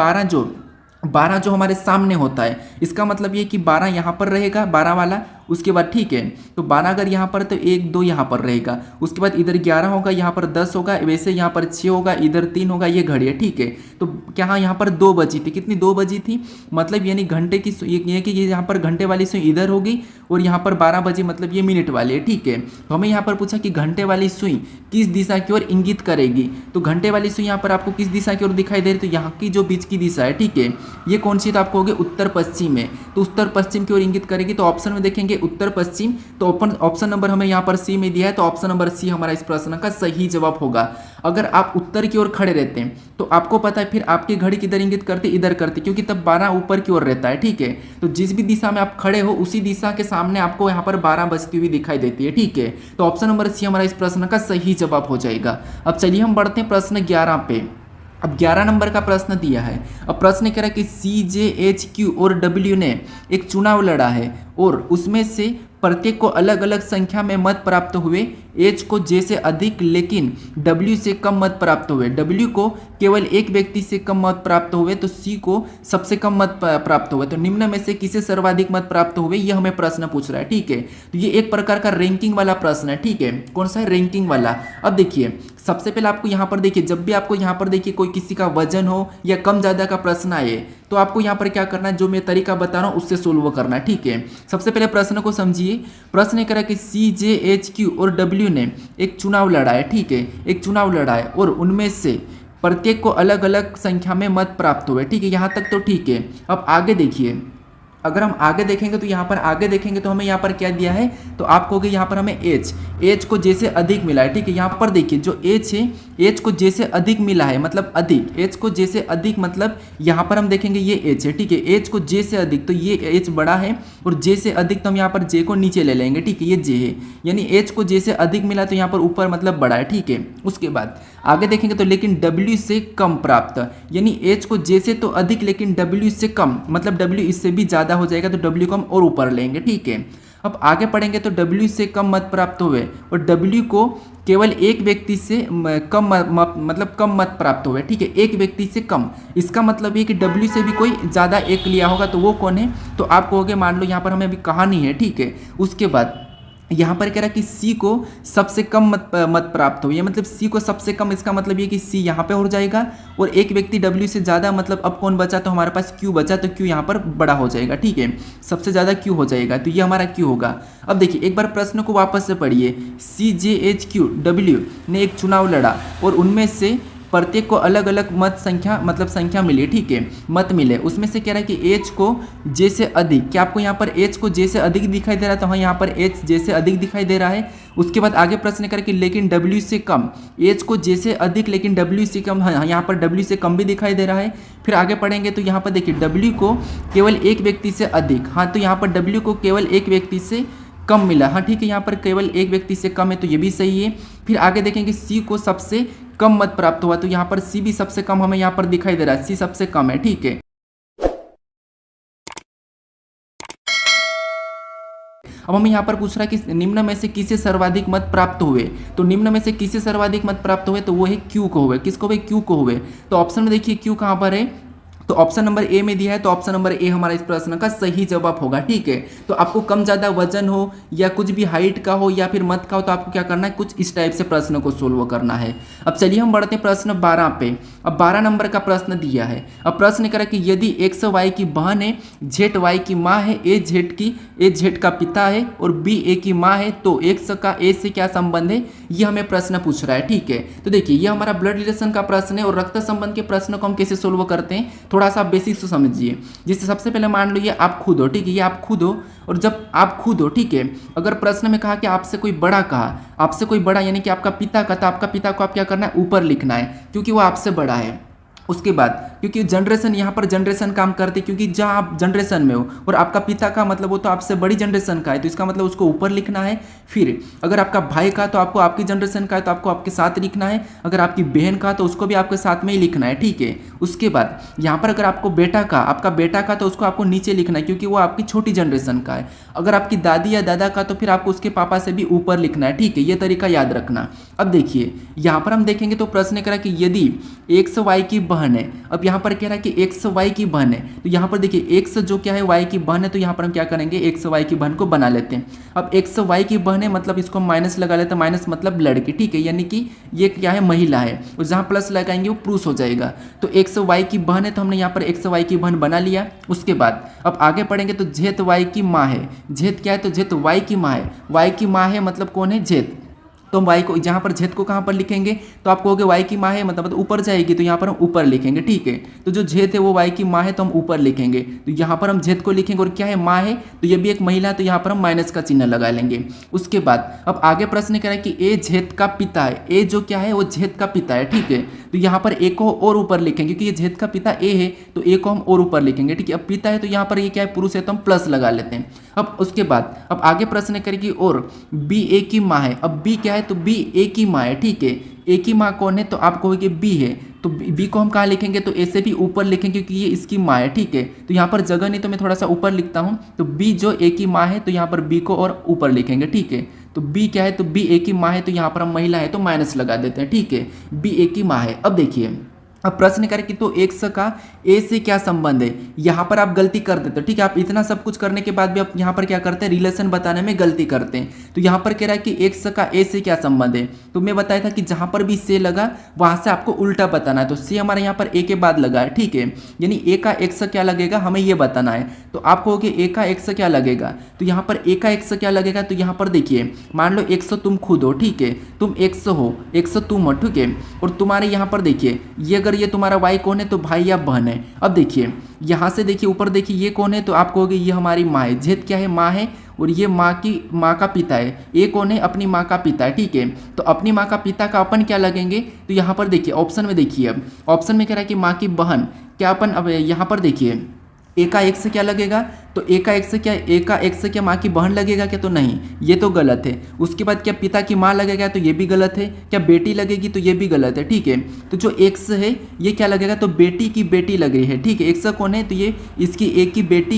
12 जो हमारे सामने होता है, इसका मतलब ये कि 12 यहाँ पर रहेगा, 12 वाला, उसके बाद ठीक है। तो 12 अगर यहाँ पर, तो 1 2 यहाँ पर रहेगा, उसके बाद इधर 11 होगा, यहाँ पर 10 होगा, वैसे यहाँ पर 6 होगा, इधर 3 होगा, ये घड़ी है, ठीक है। तो क्या यहाँ पर 2 बजी थी, कितनी 2 बजी थी, मतलब यानी घंटे की ये कि ये यहाँ पर घंटे वाली सुई इधर होगी, और यहाँ पर 12 बजे मतलब ये मिनट वाली है, ठीक है। तो हमें यहाँ पर पूछा कि घंटे वाली सुई किस दिशा की ओर इंगित करेगी। तो घंटे वाली सुई यहाँ पर आपको किस दिशा की ओर दिखाई दे रही, तो यहाँ की जो बीच की दिशा है, ठीक है, ये कौन सी, तो आपको हो गया उत्तर पश्चिम में। तो उत्तर पश्चिम की ओर इंगित करेगी। तो ऑप्शन में देखेंगे उत्तर पश्चिम, तो ऑप्शन नंबर हमें यहाँ पर सी में दिया है, तो ऑप्शन नंबर सी हमारा इस प्रश्न का सही जवाब होगा। अगर आप उत्तर की ओर खड़े रहते हैं तो आपको पता है फिर आपकी घड़ी किधर इंगित करती, इधर करती, क्योंकि तब 12 ऊपर की ओर रहता है, ठीक है। तो जिस भी दिशा में आप खड़े हो उसी दिशा के सामने आपको यहाँ पर 12 बजती हुई दिखाई देती है, ठीक है। तो ऑप्शन नंबर सी हमारा इस प्रश्न का सही जवाब हो जाएगा। अब चलिए हम बढ़ते हैं प्रश्न 11 पे। अब 11 नंबर का प्रश्न दिया है। अब प्रश्न कह रहा है कि CJHQ और W ने एक चुनाव लड़ा है, और उसमें से प्रत्येक को अलग अलग संख्या में मत प्राप्त हुए। H को J से अधिक लेकिन W से कम मत प्राप्त हुए। W को केवल एक व्यक्ति से कम मत प्राप्त हुए, तो C को सबसे कम मत प्राप्त हुए। तो निम्न में से किसे सर्वाधिक मत प्राप्त हुए, यह हमें प्रश्न पूछ रहा है, ठीक है। तो ये एक प्रकार का रैंकिंग वाला प्रश्न है, ठीक है। कौन सा है, रैंकिंग वाला। अब देखिए सबसे पहले आपको यहाँ पर देखिए, जब भी आपको यहाँ पर देखिए कोई किसी का वजन हो या कम ज़्यादा का प्रश्न आए, तो आपको यहाँ पर क्या करना है, जो मैं तरीका बता रहा हूँ उससे सोल्व करना है, ठीक है। सबसे पहले प्रश्न को समझिए। प्रश्न कह रहा है कि CJHQ और W ने एक चुनाव लड़ा है, ठीक है, एक चुनाव लड़ा है, और उनमें से प्रत्येक को अलग अलग संख्या में मत प्राप्त हुए, ठीक है। यहाँ तक तो ठीक है। अब आगे देखिए, अगर हम आगे देखेंगे तो यहाँ पर आगे देखेंगे तो हमें यहाँ पर क्या दिया है, तो आपको होगा यहाँ पर हमें H को जैसे अधिक मिला है, ठीक है। यहाँ पर देखिए जो H है, H को जैसे अधिक मिला है, मतलब अधिक, H को जैसे अधिक, मतलब यहाँ पर हम देखेंगे ये H है, ठीक है। H को J से अधिक, तो ये H बड़ा है, और J से अधिक तो हम यहाँ पर J को नीचे ले लेंगे, ठीक है, ये J है। यानी H को J से अधिक मिला तो यहाँ पर ऊपर मतलब बड़ा है, ठीक है। उसके बाद आगे देखेंगे तो लेकिन W से कम प्राप्त, यानी H को J से तो अधिक लेकिन W से कम, मतलब W इससे भी ज़्यादा हो जाएगा, तो W को हम और ऊपर लेंगे, ठीक है। अब आगे पढ़ेंगे तो W से कम मत प्राप्त हुए, और W को केवल एक व्यक्ति से कम मतलब कम मत प्राप्त हुए, ठीक है, एक व्यक्ति से कम। इसका मतलब ये कि W से भी कोई ज़्यादा एक लिया होगा, तो वो कौन है, तो आप कहोगे मान लो यहाँ पर हमें अभी कहानी है, ठीक है। उसके बाद यहाँ पर कह रहा है कि C को सबसे कम मत प्राप्त हुई है, मतलब C को सबसे कम, इसका मतलब ये कि C यहाँ पे हो जाएगा, और एक व्यक्ति W से ज़्यादा, मतलब अब कौन बचा, तो हमारे पास Q बचा, तो Q यहाँ पर बड़ा हो जाएगा, ठीक है, सबसे ज़्यादा Q हो जाएगा, तो ये हमारा Q होगा। अब देखिए एक बार प्रश्न को वापस से पढ़िए। CJHQ W ने एक चुनाव लड़ा, और उनमें से प्रत्येक को अलग अलग मत संख्या मतलब संख्या मिली, ठीक है, मत मिले। उसमें से कह रहा है कि एच को जे से अधिक, क्या आपको यहाँ पर एच को जे से अधिक दिखाई दे रहा है? तो हाँ, यहाँ पर एच जे से अधिक दिखाई दे रहा है। उसके बाद आगे प्रश्न कर कि लेकिन डब्ल्यू से कम, एच को जे से अधिक लेकिन डब्ल्यू से कम, हाँ यहाँ पर डब्ल्यू से कम भी दिखाई दे रहा है। फिर आगे पढ़ेंगे तो यहाँ पर देखिए डब्ल्यू को केवल एक व्यक्ति से अधिक, हाँ तो यहाँ पर डब्ल्यू को केवल एक व्यक्ति से कम मिला, हाँ ठीक है, यहाँ पर केवल एक व्यक्ति से कम है तो ये भी सही है। फिर आगे देखेंगे सी को सबसे कम मत प्राप्त हुआ, तो यहाँ पर सी भी सबसे कम हमें यहाँ पर दिखाई दे रहा है, सी सबसे कम है, ठीक है। अब हमें यहाँ पर पूछ रहा है कि निम्न में से किसे सर्वाधिक मत प्राप्त हुए, तो निम्न में से किसे सर्वाधिक मत प्राप्त हुए, तो वो है क्यू को हुए। किसको हुए? क्यू को हुए। तो ऑप्शन में देखिए क्यू कहाँ पर है, तो ऑप्शन नंबर ए में दिया है, तो ऑप्शन नंबर ए हमारा इस प्रश्न का सही जवाब होगा, ठीक है। तो आपको कम ज़्यादा वजन हो या कुछ भी हाइट का हो या फिर मत का हो, तो आपको क्या करना है, कुछ इस टाइप से प्रश्न को सोल्व करना है। अब चलिए हम बढ़ते हैं प्रश्न 12 पे। अब 12 नंबर का प्रश्न दिया है। अब प्रश्न करा कि यदि एक्स वाई की बहन है, जेड वाई की माँ है, ए जेड का पिता है और बी ए की माँ है, तो एक्स का ए से क्या संबंध है, ये हमें प्रश्न पूछ रहा है, ठीक है। तो देखिए ये हमारा ब्लड रिलेशन का प्रश्न है और रक्त संबंध के प्रश्न को हम कैसे सोल्व करते हैं, थोड़ा सा बेसिक्स समझिए। जिससे सबसे पहले मान लो ये आप खुद हो, ठीक है, ये आप खुद हो, और जब आप खुद हो, ठीक है, अगर प्रश्न में कहा कि आपसे कोई बड़ा कहा, आपसे कोई बड़ा यानी कि आपका पिता का, तो आपका पिता को आप क्या करना है, ऊपर लिखना है क्योंकि वो आपसे बड़ा है। उसके बाद क्योंकि जनरेशन, यहाँ पर जनरेशन काम करते, क्योंकि जहाँ आप जनरेशन में हो और आपका पिता का मतलब वो तो आपसे बड़ी जनरेशन का है, तो इसका मतलब उसको ऊपर लिखना है। फिर अगर आपका भाई का तो आपको आपकी जनरेशन का है तो आपको आपके साथ लिखना है, अगर आपकी बहन का तो उसको भी आपके साथ में ही लिखना है, ठीक है। उसके बाद यहाँ पर अगर आपको बेटा का, आपका बेटा का, तो उसको आपको नीचे लिखना है क्योंकि वो आपकी छोटी जनरेशन का है। अगर आपकी दादी या दादा का तो फिर आपको उसके पापा से भी ऊपर लिखना है, ठीक है, ये तरीका याद रखना। अब देखिए यहाँ पर हम देखेंगे तो प्रश्न करा कि यदि एक्स वाई की बहन है, अब यहाँ पर कह रहा है कि एक्स वाई की बहन है, तो यहाँ पर देखिए एक्स जो क्या है वाई की बहन है, तो यहाँ पर हम क्या करेंगे, एक्स वाई की बहन को बना लेते हैं। अब एक्स वाई की बहन है मतलब इसको माइनस लगा लेते हैं, माइनस मतलब लड़की, ठीक है, यानी कि ये क्या है, महिला है, और जहाँ प्लस लगाएंगे वो पुरुष हो जाएगा। तो एक्स वाई की बहन है तो हमने यहाँ पर एक्स वाई की बहन बना लिया। उसके बाद अब आगे पढ़ेंगे तो जेद वाई की माँ है, जेद क्या है, तो जेद वाई की माँ है, वाई की माँ है मतलब कौन है, जेद। तो हम वाई को, जहाँ पर जेद को कहाँ पर लिखेंगे, तो आप कहोगे वाई की माँ है मतलब ऊपर जाएगी, तो यहाँ पर हम ऊपर लिखेंगे, ठीक है। तो जो जेद है वो वाई की माँ है तो हम ऊपर लिखेंगे, तो यहाँ पर हम जेद को लिखेंगे, और क्या है, माँ है, तो ये भी एक महिला है, तो यहाँ पर हम माइनस का चिन्ह लगा लेंगे। उसके बाद अब आगे प्रश्न कह रहा है कि ए जेद का पिता है, ए जो क्या है वो जेद का पिता है, ठीक है, तो यहाँ पर ए को और ऊपर लिखेंगे क्योंकि ये जेद का पिता ए है, तो ए को हम और ऊपर लिखेंगे, ठीक है। अब पिता है तो यहाँ पर ये क्या है, पुरुष है, तो हम प्लस लगा लेते हैं। अब उसके बाद अब आगे प्रश्न करेगी और बी ए की माँ है, अब बी क्या है, तो बी ए की माँ है, ठीक है। ए की माँ कौन है, तो आप कहोगे बी है, तो बी को हम कहाँ लिखेंगे, तो ए से भी ऊपर लिखेंगे क्योंकि ये इसकी माँ है, ठीक है। तो यहाँ पर जगह नहीं तो मैं थोड़ा सा ऊपर लिखता हूँ, तो बी जो ए की माँ है तो यहाँ पर बी को और ऊपर लिखेंगे, ठीक है। तो बी क्या है, तो बी ए की माँ है, तो यहाँ पर हम महिला है तो माइनस लगा देते हैं, ठीक है, बी ए की माँ है। अब देखिए अब प्रश्न करें कि तो एक्स का ए से क्या संबंध है, यहाँ पर आप गलती कर देते हो, ठीक है। आप इतना सब कुछ करने के बाद भी आप यहाँ पर क्या करते हैं, रिलेशन बताने में गलती करते हैं। तो यहाँ पर कह रहा है कि एक्स का ए से क्या संबंध है, तो मैं बताया था कि जहाँ पर भी से लगा वहाँ से आपको उल्टा बताना है। तो से हमारे यहाँ पर ए के बाद लगा है, ठीक है, यानी ए का एक्स क्या लगेगा हमें ये बताना है। तो आप कहोगे ए का एक्स क्या लगेगा, तो यहाँ पर ए का एक्स क्या लगेगा, तो यहाँ पर देखिए मान लो एक्स तुम खुद हो, ठीक है, तुम एक्स हो, एक्स तुम हो, ठीक है, और तुम्हारे यहाँ पर देखिए ये अगर ये तुम्हारा वाई कौन है, तो भाई या बहन है। अब देखिए यहाँ से देखिए ऊपर देखिए ये कौन है, तो आप कहोगे ये हमारी माँ है, जेद क्या है, माँ है, और ये माँ का पिता है, ये कौन है, अपनी माँ का पिता है, ठीक है। तो अपनी माँ का पिता का अपन क्या लगेंगे, तो यहाँ पर देखिए ऑप्शन में देखिए, अब ऑप्शन में कह रहा है कि माँ की बहन, क्या अपन, अब यहाँ पर देखिए ए का एक्स क्या लगेगा, तो ए का एक्स क्या, ए का एक्स क्या माँ की बहन लगेगा क्या, तो नहीं, ये तो गलत है। उसके बाद क्या पिता की माँ लगेगा, तो ये भी गलत है। क्या बेटी लगेगी, तो ये भी गलत है, ठीक है। तो जो एक्स है ये क्या लगेगा, तो बेटी की बेटी लग रही है, ठीक है। एक्स कौन है, तो ये इसकी ए की बेटी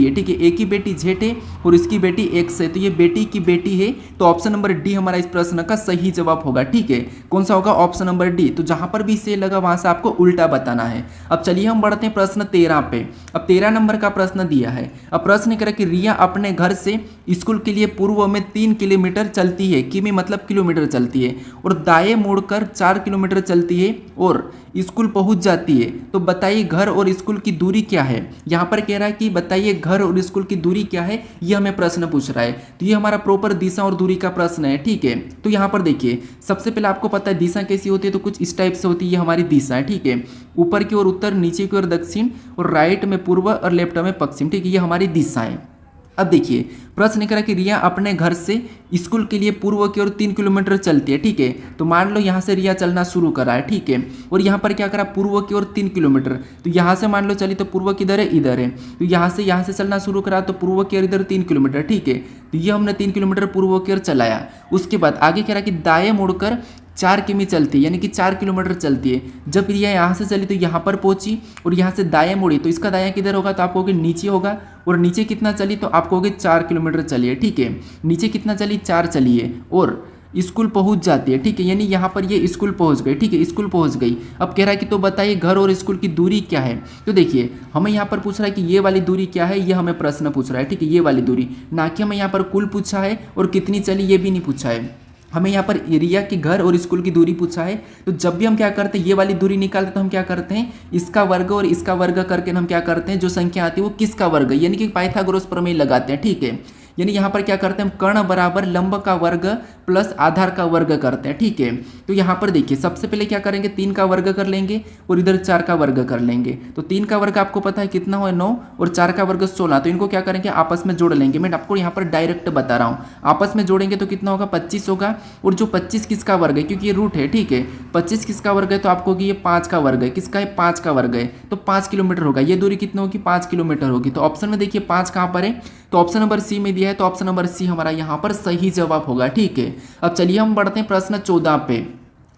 है, ठीक है, ए की बेटी जेठ है और इसकी बेटी एक्स है, तो ये बेटी की बेटी है। तो ऑप्शन नंबर डी हमारा इस प्रश्न का सही जवाब होगा, ठीक है। कौन सा होगा, ऑप्शन नंबर डी। तो जहां पर भी से लगा वहां से आपको उल्टा बताना है। अब चलिए हम बढ़ते हैं प्रश्न 13 पे। अब 13 नंबर का प्रश्न दिया है। अब प्रश्न करें कि रिया अपने घर से स्कूल के लिए पूर्व में 3 किलोमीटर चलती है, किमी मतलब किलोमीटर चलती है, और दाएं मुड़कर 4 किलोमीटर चलती है और स्कूल पहुंच जाती है। तो बताइए घर और स्कूल की दूरी क्या है। यहाँ पर कह रहा है कि बताइए घर और स्कूल की दूरी क्या है, ये हमें प्रश्न पूछ रहा है। तो ये हमारा प्रॉपर दिशा और दूरी का प्रश्न है, ठीक है। तो यहाँ पर देखिए सबसे पहले आपको पता है दिशा कैसी होती है, तो कुछ इस टाइप से होती है, ये हमारी दिशा है, ठीक है। ऊपर की ओर उत्तर, नीचे की ओर दक्षिण, और राइट में पूर्व और लेफ्ट में पश्चिम, ठीक है, ये हमारी दिशा है। अब देखिए प्रश्न करा कि रिया अपने घर से स्कूल के लिए पूर्व की ओर 3 किलोमीटर चलती है, ठीक है। तो मान लो यहाँ से रिया चलना शुरू करा है, ठीक है, और यहाँ पर क्या करा पूर्व की ओर 3 किलोमीटर। तो यहाँ से मान लो चली तो पूर्व किधर है, इधर है। तो यहाँ से चलना शुरू करा तो पूर्व की ओर इधर 3 किलोमीटर, ठीक है। तो ये हमने 3 किलोमीटर पूर्व की ओर चलाया। उसके बाद आगे कह रहा कि दाएं मुड़कर 4 किमी चलती है, यानी कि 4 किलोमीटर चलती है। जब रिया यहाँ से चली तो यहाँ पर पहुंची और यहाँ से दाएं मुड़ी, तो इसका दायां किधर होगा, तो आप कहोगे नीचे होगा। और नीचे कितना चली, तो आप कहोगे 4 किलोमीटर चली है, ठीक है। नीचे कितना चली, 4 चली है, और स्कूल पहुंच जाती है, ठीक है, यानी यहाँ पर ये स्कूल पहुंच गई, ठीक है, स्कूल पहुंच गई। अब कह रहा है कि तो बताइए घर और स्कूल की दूरी क्या है। तो देखिए हमें यहाँ पर पूछ रहा है कि ये वाली दूरी क्या है, ये हमें प्रश्न पूछ रहा है, ठीक है, ये वाली दूरी, ना कि हमें यहाँ पर कुल पूछा है और कितनी चली ये भी नहीं पूछा है। हमें यहाँ पर एरिया के घर और स्कूल की दूरी पूछा है। तो जब भी हम क्या करते हैं ये वाली दूरी निकालते तो हम क्या करते हैं, इसका वर्ग और इसका वर्ग करके हम क्या करते हैं, जो संख्या आती है वो किसका वर्ग, यानी कि पाइथागोरस प्रमेय लगाते हैं, ठीक है। यानी यहाँ पर क्या करते हैं हम कर्ण बराबर लंब का वर्ग प्लस आधार का वर्ग करते हैं, ठीक है। तो यहाँ पर देखिए सबसे पहले क्या करेंगे, 3 का वर्ग कर लेंगे और इधर 4 का वर्ग कर लेंगे। तो 3 का वर्ग आपको पता है कितना हो, 9, और 4 का वर्ग 16। तो इनको क्या करेंगे आपस में जोड़ लेंगे। मैं आपको यहाँ पर डायरेक्ट बता रहा हूँ, आपस में जोड़ेंगे तो कितना होगा, 25 होगा। और जो 25 किसका वर्ग है, क्योंकि ये रूट है, ठीक है, 25 किसका वर्ग है, तो आपको ये 5 का वर्ग है, किसका है, 5 का वर्ग है, तो 5 किलोमीटर होगा। ये दूरी कितनी होगी, 5 किलोमीटर होगी। तो ऑप्शन में देखिए 5 कहाँ पर है, तो ऑप्शन नंबर सी में दिया है, तो ऑप्शन नंबर सी हमारा यहाँ पर सही जवाब होगा, ठीक है। अब चलिए हम बढ़ते हैं प्रश्न 14 पे।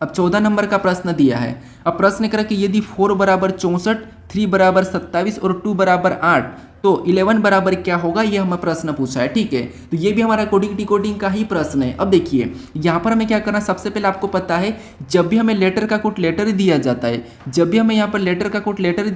अब 14 नंबर का प्रश्न दिया है। अब प्रश्न करा कि यदि 4 बराबर 64, 3 बराबर 27 और 2 बराबर 8 तो 11 बराबर क्या होगा, ये हमें प्रश्न पूछा है, ठीक है। तो ये भी हमारा कोडिंग डिकोडिंग का ही प्रश्न है। अब देखिए यहाँ पर हमें क्या करना, सबसे पहले आपको पता है जब भी हमें लेटर का कोड लेटर दिया जाता है, जब भी हमें यहाँ पर लेटर का कोड लेटर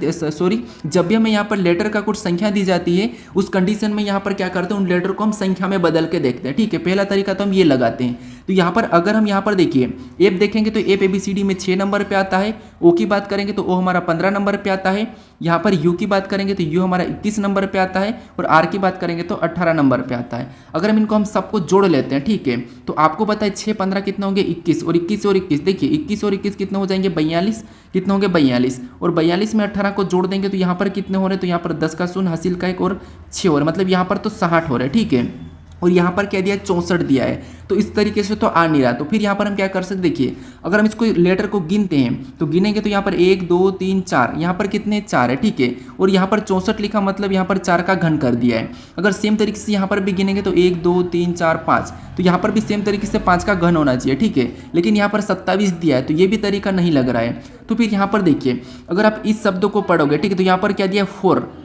जब भी हमें यहाँ पर लेटर का कोड संख्या दी जाती है, उस कंडीशन में यहाँ पर क्या करते हैं, उन लेटर को हम संख्या में बदल के देखते हैं, ठीक है। पहला तरीका तो हम ये लगाते हैं। तो यहाँ पर अगर हम यहाँ पर देखिए एप देखेंगे तो एप ABCD में 6 नंबर पे आता है। ओ की बात करेंगे तो ओ हमारा 15 नंबर पे आता है। यहाँ पर यू की बात करेंगे तो यू हमारा 21 नंबर पे आता है, और आर की बात करेंगे तो 18 नंबर पे आता है। अगर हम इनको हम सबको जोड़ लेते हैं, ठीक है, तो आपको पता है 6 15 कितने होंगे, 21, और 21 और 21 देखिए 21 और 21 कितने हो जाएंगे, 42, कितने होंगे 42, और 42 में 18 को जोड़ देंगे तो यहाँ पर कितने हो रहे हैं, तो यहाँ पर 10 का शून्य, हासिल का 1 और 6 हो रहे, मतलब यहाँ पर तो 60 हो रहे हैं, ठीक है। और यहाँ पर क्या दिया है, 64 दिया है। तो इस तरीके से तो आ नहीं रहा। तो फिर यहाँ पर हम क्या कर सकते, देखिए अगर हम इसको लेटर को गिनते हैं तो गिनेंगे तो यहाँ पर 1 2 3 4, यहाँ पर कितने 4 है, ठीक है। और यहाँ पर 64 लिखा, मतलब यहाँ पर 4 का घन कर दिया है। अगर सेम तरीके से यहाँ पर भी गिनेंगे तो 1 2 3 4 5, तो यहाँ पर भी सेम तरीके से 5 का घन होना चाहिए, ठीक है। लेकिन यहाँ पर 27 दिया है, तो ये भी तरीका नहीं लग रहा है। तो फिर यहाँ पर देखिए अगर आप इस शब्दों को पढ़ोगे, ठीक है, तो यहाँ पर क्या दिया है,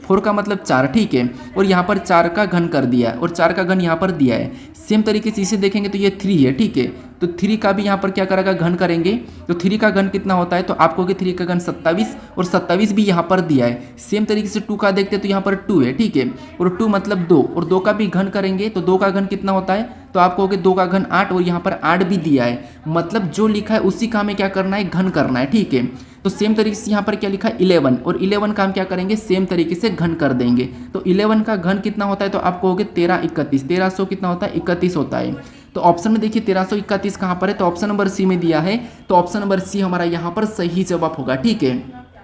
4 का मतलब 4, ठीक है, और यहाँ पर 4 का घन कर दिया है, और 4 का घन यहाँ पर दिया है। सेम तरीके से इसे देखेंगे तो ये 3 है, ठीक है। तो 3 का भी यहाँ पर क्या करेगा, घन करेंगे, तो 3 का घन कितना होता है, तो आपको कि 3 का घन 27, और 27 भी यहाँ पर दिया है। सेम तरीके से 2 का देखते हैं तो यहाँ पर 2 है, ठीक है, और 2 मतलब 2, और 2 का भी घन करेंगे तो 2 का घन कितना होता है, तो आप कहोगे 2 का घन 8, और यहाँ पर 8 भी दिया है। मतलब जो लिखा है उसी का हमें क्या करना है, घन करना है, ठीक है। तो सेम तरीके से यहाँ पर क्या लिखा है 11, और 11 का हम क्या करेंगे, सेम तरीके से घन कर देंगे। तो 11 का घन कितना होता है, तो आप कहोगे 13 31, 1300 कितना होता है, 31 होता है। तो ऑप्शन में देखिए 1331 कहाँ पर है, तो ऑप्शन नंबर सी में दिया है। तो ऑप्शन नंबर सी हमारा यहाँ पर सही जवाब होगा, ठीक है,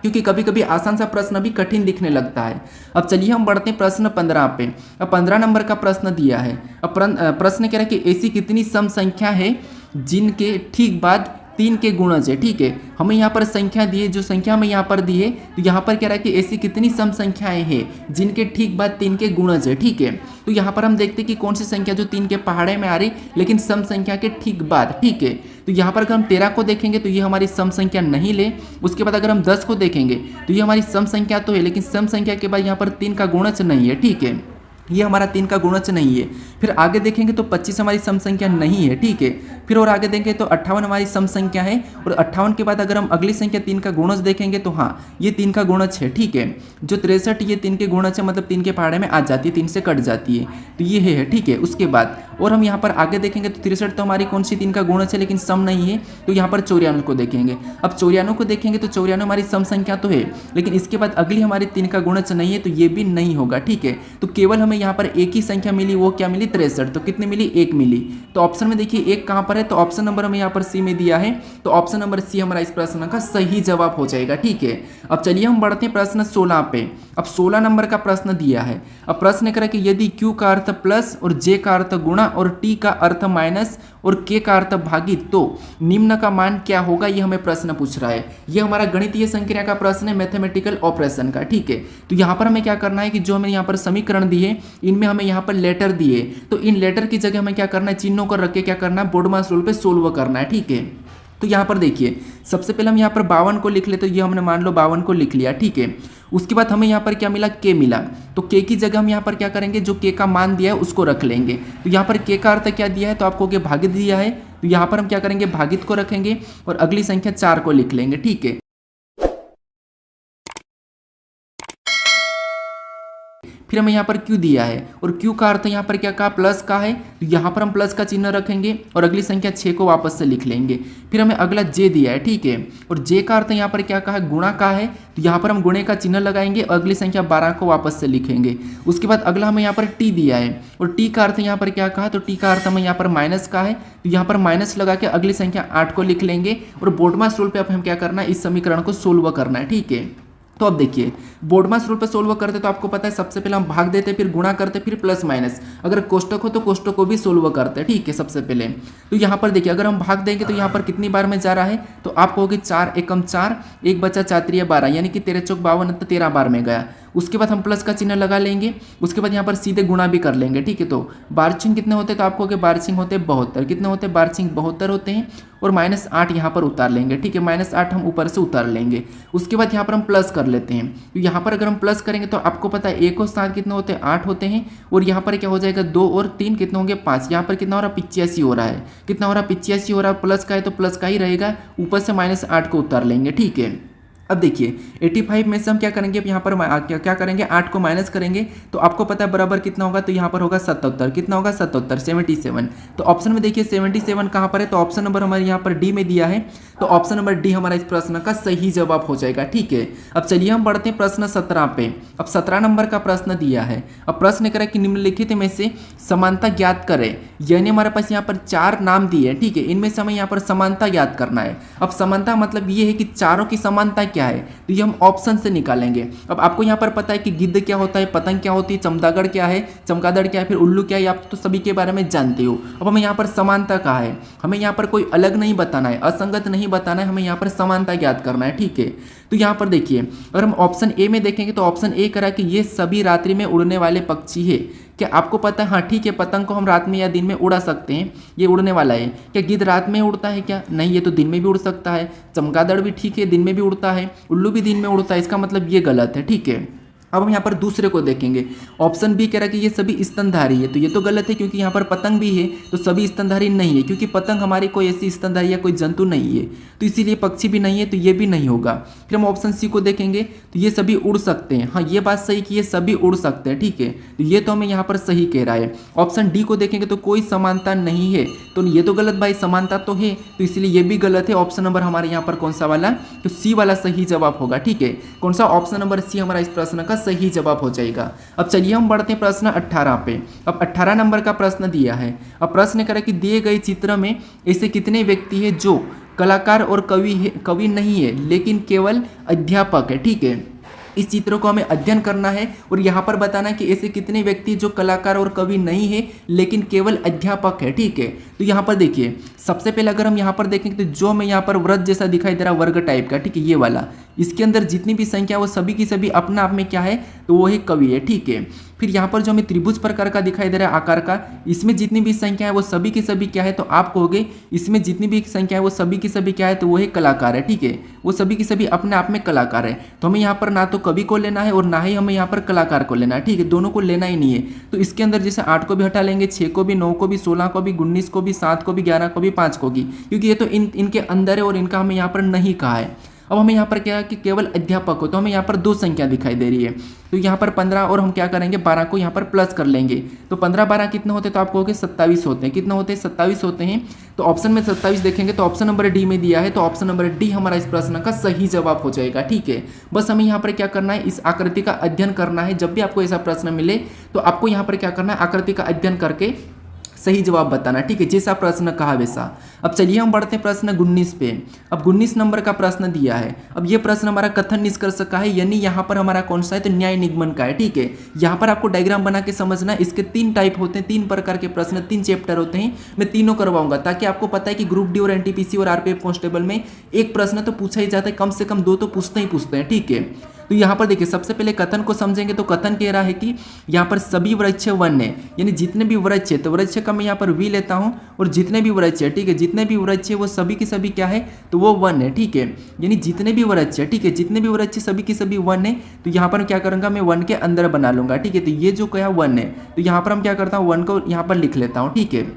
क्योंकि कभी कभी आसान सा प्रश्न भी कठिन दिखने लगता है। अब चलिए हम बढ़ते हैं प्रश्न 15 पे। अब 15 नंबर का प्रश्न दिया है। अब प्रश्न कह रहा है कि ऐसी कितनी सम संख्या है जिनके ठीक बाद 3 के गुणज है, ठीक है। हमें यहाँ पर संख्या दी है, जो संख्या हमें यहाँ पर दी है, तो यहाँ पर कह रहा है कि ऐसी कितनी सम संख्याएं हैं जिनके ठीक बाद 3 के गुणज है, ठीक है। तो यहाँ पर हम देखते हैं कि कौन सी संख्या जो 3 के पहाड़े में आ रही लेकिन सम संख्या के ठीक बाद, ठीक है। तो यहाँ पर अगर हम 13 को देखेंगे तो ये हमारी सम संख्या नहीं ले। उसके बाद अगर हम 10 को देखेंगे तो ये हमारी सम संख्या तो है, लेकिन सम संख्या के बाद यहाँ पर 3 का गुणज नहीं है, ठीक है, ये हमारा 3 का गुणज नहीं है। फिर आगे देखेंगे तो 25 हमारी सम संख्या नहीं है, ठीक है। फिर और आगे देखेंगे तो 58 हमारी सम संख्या है, और 58 के बाद अगर हम अगली संख्या 3 का गुणज देखेंगे तो हाँ ये 3 का गुणज है, ठीक है। जो 63 ये 3 के गुणज है, मतलब 3 के पहाड़े में आ जाती है, 3 से कट जाती है, तो ये है, ठीक है। उसके बाद और हम यहाँ पर आगे देखेंगे तो 63 तो हमारी कौन सी 3 का गुणज है लेकिन सम नहीं है, तो यहाँ पर 94 को देखेंगे। अब 94 को देखेंगे तो 94 हमारी सम संख्या तो है, लेकिन इसके बाद अगली हमारी 3 का गुणज नहीं है, तो ये भी नहीं होगा, ठीक है। तो केवल हमें यहाँ पर एक ही संख्या मिली, वो क्या मिली 63, तो कितनी मिली 1 मिली। तो ऑप्शन में देखिए 1 कहाँ पर है, तो ऑप्शन नंबर हमें यहाँ पर सी में दिया है, तो ऑप्शन नंबर सी हमारा इस प्रश्न का सही जवाब हो जाएगा, ठीक है। अब चलिए हम बढ़ते हैं प्रश्न 16 पे। अब 16 नंबर का प्रश्न दिया है। अब प्रश्न करा कि यदि Q का अर्थ प्लस और J का अर्थ गुणा और T का अर्थ माइनस और K का अर्थ भागित, तो निम्न का मान क्या होगा, ये हमें प्रश्न पूछ रहा है। ये हमारा गणितीय संक्रिया का प्रश्न है, मैथमेटिकल ऑपरेशन का, ठीक है। तो यहाँ पर हमें क्या करना है कि जो हमें यहाँ पर समीकरण दिए इनमें हमें यहाँ पर लेटर दिए, तो इन लेटर की जगह हमें क्या करना है, चिन्हों को रख के क्या करना है, बोर्डमास रूल पे सोल्व करना है, ठीक है। तो यहाँ पर देखिए सबसे पहले हम यहाँ पर 52 को लिख लेते, तो ये हमने मान लो 52 को लिख लिया, ठीक है। उसके बाद हमें यहाँ पर क्या मिला, के मिला, तो के की जगह हम यहाँ पर क्या करेंगे, जो के का मान दिया है उसको रख लेंगे। तो यहाँ पर के का अर्थ क्या दिया है, तो आपको के भागित दिया है, तो यहाँ पर हम क्या करेंगे, भागित को रखेंगे और अगली संख्या 4 को लिख लेंगे, ठीक है। फिर हमें यहाँ पर क्यू दिया है, और क्यू का अर्थ यहाँ पर क्या कहा, प्लस का है, तो यहाँ पर हम प्लस का चिन्ह रखेंगे और अगली संख्या 6 को वापस से लिख लेंगे। फिर हमें अगला जे दिया है, ठीक है, और जे का अर्थ यहाँ पर क्या कहा, गुणा का है, तो यहाँ पर हम गुणे का चिन्ह लगाएंगे और अगली संख्या 12 को वापस से लिखेंगे। उसके बाद अगला हमें यहाँ पर टी दिया है, और टी का अर्थ यहाँ पर क्या कहा, तो टी का अर्थ हमें यहाँ पर माइनस का है, तो यहाँ पर माइनस लगा के अगली संख्या 8 को लिख लेंगे, और बोर्डमास रूल पे अब हम क्या करना है, इस समीकरण को सोल्व करना है, ठीक है। तो अब देखिए बोर्डमास रूल पे सोल्व करते तो आपको पता है सबसे पहले हम भाग देते, फिर गुणा करते, फिर प्लस माइनस, अगर कोष्टक हो तो कोष्टक को भी सोल्व करते हैं, ठीक है। सबसे पहले तो यहाँ पर देखिए अगर हम भाग देंगे तो यहाँ पर कितनी बार में जा रहा है, तो आपको होगी 4 एकम 4, 1 बचा 4 3 12, यानी कि 13 चौक 52, तो 13 बार में गया। उसके बाद हम प्लस का चिन्ह लगा लेंगे, उसके बाद यहाँ पर सीधे गुणा भी कर लेंगे, ठीक है। तो बारचिंग कितने होते हैं, तो आपको कि बारचिंग होते हैं 72, कितने होते हैं, बारचिंग 72 होते हैं, और -8 यहाँ पर उतार लेंगे, ठीक है, -8 हम ऊपर से उतार लेंगे। उसके बाद यहाँ पर हम प्लस कर लेते हैं, तो यहाँ पर अगर हम प्लस करेंगे तो आपको पता है 1 और 7 कितने होते हैं, 8 होते हैं, और यहाँ पर क्या हो जाएगा 2 और 3 कितने होंगे 5, यहाँ पर कितना हो रहा है 85 हो रहा है, कितना हो रहा है 85 हो रहा है, प्लस का है तो प्लस का ही रहेगा, ऊपर से -8 को उतार लेंगे, ठीक है। अब देखिए 85 में से हम क्या करेंगे, अब यहाँ पर क्या करेंगे, 8 को माइनस करेंगे, तो आपको पता है बराबर कितना होगा, तो यहाँ पर होगा 77, कितना होगा 77, 77। तो ऑप्शन में देखिए 77 कहाँ पर है, तो ऑप्शन नंबर हमारे यहाँ पर डी में दिया है, तो ऑप्शन नंबर डी हमारा इस प्रश्न का सही जवाब हो जाएगा, ठीक है। अब चलिए हम बढ़ते हैं प्रश्न 17 पे। अब 17 नंबर का प्रश्न दिया है। अब प्रश्न करें कि निम्नलिखित में से समानता ज्ञात करें, यानी हमारे पास यहाँ पर 4 नाम दिए हैं, ठीक है, इनमें से हमें यहाँ पर समानता ज्ञात करना है। अब समानता मतलब ये है कि चारों की समानता क्या है, तो ये हम ऑप्शन से निकालेंगे। अब आपको यहाँ पर पता है कि गिद्ध क्या होता है, पतंग क्या होती है, चमगादड़ क्या है, चमगादड़ क्या है, फिर उल्लू क्या है, आप तो सभी के बारे में जानते हो। अब हमें यहाँ पर समानता कहा है, हमें यहाँ पर कोई अलग नहीं बताना है, असंगत नहीं बताना है, हमें यहाँ पर समानता ज्ञात करना है, ठीक है। तो यहाँ पर देखिए अगर हम ऑप्शन ए में देखेंगे तो ऑप्शन ए करा कि ये सभी रात्रि में उड़ने वाले पक्षी है। क्या आपको पता है, हाँ ठीक है, पतंग को हम रात में या दिन में उड़ा सकते हैं, ये उड़ने वाला है। क्या गिद्ध रात में उड़ता है क्या, नहीं, ये तो दिन में भी उड़ सकता है। चमगादड़ भी ठीक है, दिन में भी उड़ता है, उल्लू भी दिन में उड़ता है, इसका मतलब ये गलत है, ठीक है। अब हम यहाँ पर दूसरे को देखेंगे, ऑप्शन बी कह रहा है कि ये सभी स्तनधारी है, तो ये तो गलत है क्योंकि यहाँ पर पतंग भी है, तो सभी स्तनधारी नहीं है, क्योंकि पतंग हमारी कोई ऐसी स्तनधारी या कोई जंतु नहीं है, तो इसीलिए पक्षी भी नहीं है, तो ये भी नहीं होगा। फिर हम ऑप्शन सी को देखेंगे, तो ये सभी उड़ सकते हैं, हाँ ये बात सही कि ये सभी उड़ सकते हैं, ठीक है, तो ये तो हमें यहाँ पर सही कह रहा है। ऑप्शन डी को देखेंगे तो कोई समानता नहीं है, तो ये तो गलत भाई, समानता तो है, तो इसलिए ये भी गलत है। ऑप्शन नंबर हमारे यहाँ पर कौन सा वाला, तो सी वाला सही जवाब होगा, ठीक है। कौन सा, ऑप्शन नंबर सी हमारा इस प्रश्न का सही जवाब हो जाएगा। अब चलिए हम बढ़ते हैं प्रश्न 18 पे। अब 18 नंबर का प्रश्न दिया है। अब प्रश्न करें कि दिए गए चित्र में ऐसे कितने व्यक्ति हैं जो कलाकार और कवि नहीं है लेकिन केवल अध्यापक है, ठीक है। इस चित्र को हमें अध्ययन करना है और यहाँ पर बताना है कि ऐसे कितने व्यक्ति जो कलाकार और कवि नहीं है लेकिन केवल अध्यापक है, ठीक है। तो यहाँ पर देखिए सबसे पहले अगर हम यहाँ पर देखेंगे तो जो हमें यहाँ पर वृत्त जैसा दिखाई दे रहा है वर्ग टाइप का, ठीक है, ये वाला, इसके अंदर जितनी भी संख्या वो सभी की सभी अपना आप में क्या है, तो वो है कवि है, ठीक है। फिर यहाँ पर जो हमें त्रिभुज प्रकार का दिखाई दे रहा है आकार का, इसमें जितनी भी संख्या है वो सभी की सभी क्या है, तो आप कहोगे इसमें जितनी भी संख्या है वो सभी की सभी क्या है, तो वो है कलाकार है। ठीक है, वो सभी की सभी अपने आप में कलाकार है। तो हमें यहाँ पर ना तो कवि को लेना है और ना ही हमें यहाँ पर कलाकार को लेना है। ठीक है, दोनों को लेना ही नहीं है। तो इसके अंदर जैसे 8 को भी हटा लेंगे, 6 को भी, 9 को भी, 16 को भी, 19 को भी, 7 को भी, 11 को भी, 5 को भी, क्योंकि ये तो इनके अंदर है और इनका हमें यहाँ पर नहीं कहा है। अब हमें यहाँ पर क्या है कि केवल अध्यापक हो, तो हमें यहाँ पर 2 संख्या दिखाई दे रही है। तो यहाँ पर 15 और हम क्या करेंगे 12 को यहाँ पर प्लस कर लेंगे। तो 15 12 कितने होते हैं, तो आप कहोगे 27 होते हैं। कितने होते हैं, 27 होते हैं। तो ऑप्शन में 27 देखेंगे तो ऑप्शन नंबर डी में दिया है, तो ऑप्शन नंबर डी हमारा इस प्रश्न का सही जवाब हो जाएगा। ठीक है, बस हमें यहाँ पर क्या करना है, इस आकृति का अध्ययन करना है। जब भी आपको ऐसा प्रश्न मिले तो आपको यहाँ पर क्या करना है, आकृति का अध्ययन करके सही जवाब बताना। ठीक है, जैसा प्रश्न कहा वैसा। अब चलिए हम बढ़ते हैं प्रश्न 19 पे। अब 19 नंबर का प्रश्न दिया है। अब ये प्रश्न हमारा कथन निष्कर्ष का है, यानी यहाँ पर हमारा कौन सा है, तो न्याय निगमन का है। ठीक है, यहाँ पर आपको डायग्राम बना के समझना है। इसके 3 टाइप होते हैं, 3 प्रकार के प्रश्न, 3 चैप्टर होते हैं। मैं तीनों करवाऊंगा ताकि आपको पता है कि ग्रुप डी और एनटीपीसी और आरपीएफ कांस्टेबल में एक प्रश्न तो पूछा ही जाता है, कम से कम 2 तो पूछते ही पूछते हैं। ठीक है, तो यहाँ पर देखिए सबसे पहले कथन को समझेंगे। तो कथन कह रहा है कि यहाँ पर सभी वृक्ष वन है, यानी जितने भी वृक्ष है, तो वृक्ष का मैं यहाँ पर वी लेता हूँ, और जितने भी वृक्ष है, ठीक है, जितने भी वृक्ष है वो सभी के सभी क्या है, तो वो वन है। ठीक है, यानी जितने भी वृक्ष है, ठीक है, जितने भी वृक्ष सभी के सभी वन है। तो यहाँ पर क्या करूँगा, मैं वन के अंदर बना लूंगा। ठीक है, तो ये जो क्या वन है, तो यहाँ पर हम क्या करता हूँ, वन को यहाँ पर लिख लेता हूँ। ठीक है,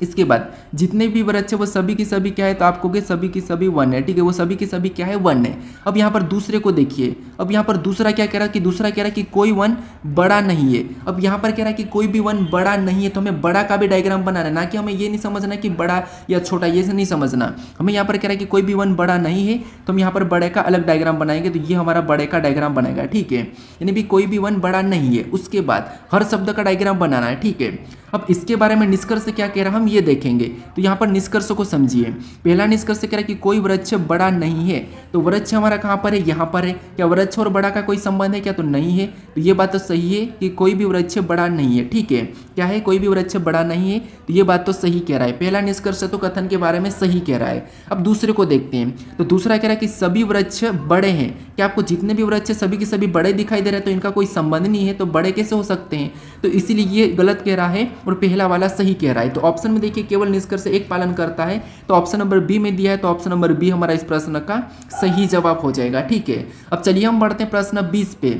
इसके बाद जितने भी वृक्ष है वो सभी की सभी क्या है, तो आपको के सभी की सभी वन है। ठीक है, वो सभी की सभी क्या है, वन है। अब यहाँ पर दूसरे को देखिए। अब यहाँ पर दूसरा क्या कह रहा है कि दूसरा कह रहा है कि कोई वन बड़ा नहीं है। अब यहाँ पर कह रहा है कि कोई भी वन बड़ा नहीं है, तो हमें बड़ा का भी डायग्राम बनाना है, ना कि हमें ये नहीं समझना कि बड़ा या छोटा, ये से नहीं समझना। हमें यहाँ पर कह रहा है कि कोई भी वन बड़ा नहीं है, तो हम यहाँ पर बड़े का अलग डायग्राम बनाएंगे। तो ये हमारा बड़े का डायग्राम बनेगा। ठीक है, यानी भी कोई भी वन बड़ा नहीं है। उसके बाद हर शब्द का डायग्राम बनाना है। ठीक है, अब इसके बारे में निष्कर्ष क्या कह रहा है हम ये देखेंगे। तो यहाँ पर निष्कर्ष को समझिए। पहला निष्कर्ष कह रहा है कि कोई वृक्ष बड़ा नहीं है। तो वृक्ष हमारा कहाँ पर है, यहाँ पर है। क्या वृक्ष और बड़ा का कोई संबंध है क्या, तो नहीं है। तो ये बात तो सही है कि कोई भी वृक्ष बड़ा नहीं है। ठीक है, क्या है, कोई भी वृक्ष बड़ा नहीं है। तो ये बात तो सही कह रहा है। पहला निष्कर्ष तो कथन के बारे में सही कह रहा है। अब दूसरे को देखते हैं। तो दूसरा कह रहा है कि सभी वृक्ष बड़े हैं। क्या आपको जितने भी वृक्ष सभी के सभी बड़े दिखाई दे रहे हैं, तो इनका कोई संबंध नहीं है, तो बड़े कैसे हो सकते हैं। तो इसीलिए ये गलत कह रहा है और पहला वाला सही कह रहा है। तो ऑप्शन में देखिए केवल निष्कर्ष एक पालन करता है। तो ऑप्शन नंबर बी में दिया है, तो ऑप्शन नंबर बी हमारा इस प्रश्न का सही जवाब हो जाएगा। ठीक है, अब चलिए हम बढ़ते हैं प्रश्न 20 पे।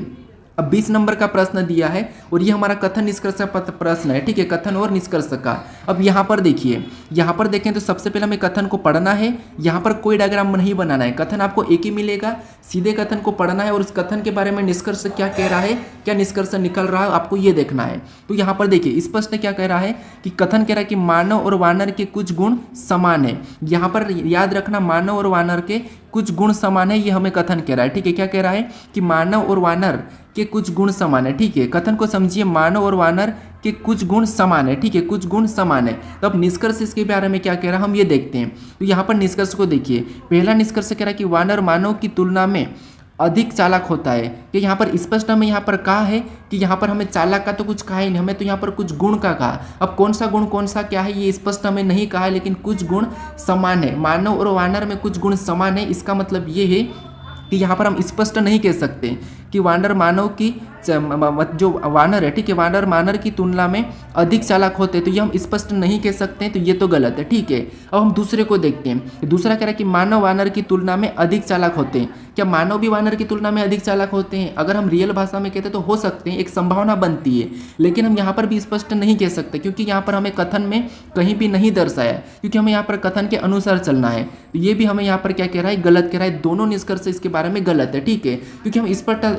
अब 20 नंबर का प्रश्न दिया है और ये हमारा कथन निष्कर्ष का प्रश्न है। ठीक है, कथन और निष्कर्ष का। अब यहाँ पर देखिए, यहाँ पर देखें तो सबसे पहले हमें कथन को पढ़ना है। यहाँ पर कोई डायग्राम नहीं बनाना है, कथन आपको एक ही मिलेगा। सीधे कथन को पढ़ना है और उस कथन के बारे में निष्कर्ष क्या कह रहा है, क्या निष्कर्ष निकल रहा है, आपको ये देखना है। तो यहाँ पर देखिए स्पष्ट क्या कह रहा है कि कथन कह रहा है कि मानव और वानर के कुछ गुण समान है। यहाँ पर याद रखना, मानव और वानर के कुछ गुण समान है, ये हमें कथन कह रहा है। ठीक है, क्या कह रहा है कि मानव और वानर के कुछ गुण समान है। ठीक है, कथन को समझिए, मानव और वानर के कुछ गुण समान है। ठीक है, कुछ गुण समान है। तो अब निष्कर्ष इसके बारे में क्या कह रहा है हम ये देखते हैं। तो यहाँ पर निष्कर्ष को देखिए। पहला निष्कर्ष कह रहा है कि वानर मानव की तुलना में अधिक चालाक होता है। कि यहाँ पर स्पष्ट हमें यहाँ पर कहा है कि यहाँ पर हमें चालाक का तो कुछ कहा ही नहीं, हमें तो यहाँ पर कुछ गुण का कहा। अब कौन सा गुण कौन सा क्या है ये स्पष्ट हमें नहीं कहा है, लेकिन कुछ गुण समान है। मानव और वानर में कुछ गुण समान है। इसका मतलब ये है कि यहाँ पर हम स्पष्ट नहीं कह सकते कि वानर मानव की जो वानर है, ठीक है, वानर मानर की तुलना में अधिक चालाक होते हैं। तो ये हम स्पष्ट नहीं कह सकते हैं, तो ये तो गलत है। ठीक है, अब हम दूसरे को देखते हैं। दूसरा कह रहा है कि मानव वानर की तुलना में अधिक चालाक होते हैं। क्या मानव भी वानर की तुलना में अधिक चालाक होते हैं? अगर हम रियल भाषा में कहते तो हो सकते हैं, एक संभावना बनती है, लेकिन हम यहाँ पर भी स्पष्ट नहीं कह सकते क्योंकि यहाँ पर हमें कथन में कहीं भी नहीं दर्शाया, क्योंकि हमें यहाँ पर कथन के अनुसार चलना है। तो ये भी हमें यहाँ पर क्या कह रहा है, गलत कह रहा है। दोनों निष्कर्ष इसके बारे में गलत है। ठीक है, क्योंकि हम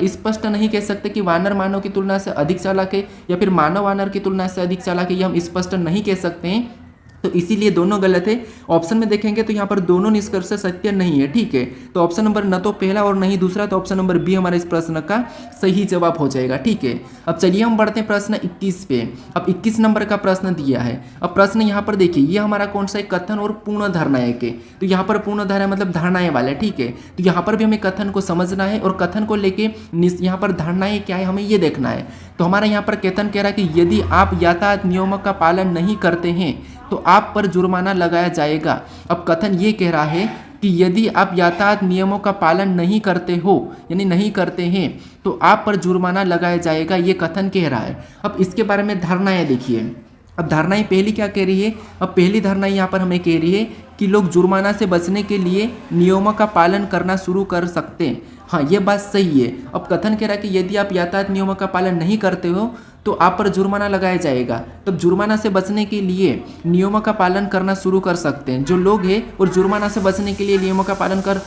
स्पष्ट नहीं कह सकते कि वानर मानव की तुलना से अधिक चालाक है या फिर मानव वानर की तुलना से अधिक चालाक है, ये हम स्पष्ट नहीं कह सकते हैं। तो इसीलिए दोनों गलत है। ऑप्शन में देखेंगे तो यहाँ पर दोनों निष्कर्ष सत्य नहीं है। ठीक है, तो ऑप्शन नंबर न तो पहला और नहीं दूसरा, तो ऑप्शन नंबर बी हमारे इस प्रश्न का सही जवाब हो जाएगा। ठीक है, अब चलिए हम बढ़ते हैं प्रश्न 21 पे। अब 21 नंबर का प्रश्न दिया है। अब प्रश्न यहाँ पर देखिए, ये हमारा कौन सा है, कथन और पूर्ण धारणाएं के। तो यहाँ पर पूर्ण धारणा मतलब धारणाएं वाले। ठीक है, तो यहाँ पर भी हमें कथन को समझना है और कथन को लेके यहाँ पर धारणाएं क्या है हमें ये देखना है। तो हमारा यहाँ पर कथन कह रहा है कि यदि आप यातायात नियमों का पालन नहीं करते हैं तो आप पर जुर्माना लगाया जाएगा। अब कथन ये कह रहा है कि यदि आप यातायात नियमों का पालन नहीं करते हो यानी नहीं करते हैं तो आप पर जुर्माना लगाया जाएगा, ये कथन कह रहा है। अब इसके बारे में धारणाएं देखिए। अब धारणाएं पहली क्या कह रही है? अब पहली धारणा यहाँ पर हमें कह रही है कि लोग जुर्माना से बचने के लिए नियमों का पालन करना शुरू कर सकते हैं। हाँ, ये बात सही है। अब कथन कह रहा है कि यदि आप यातायात नियमों का पालन नहीं करते हो तो आप पर जुर्माना लगाया जाएगा। तब जुर्माना से बचने के लिए नियमों का पालन करना शुरू कर सकते हैं जो लोग हैं, और जुर्माना से बचने के लिए नियमों का पालन कर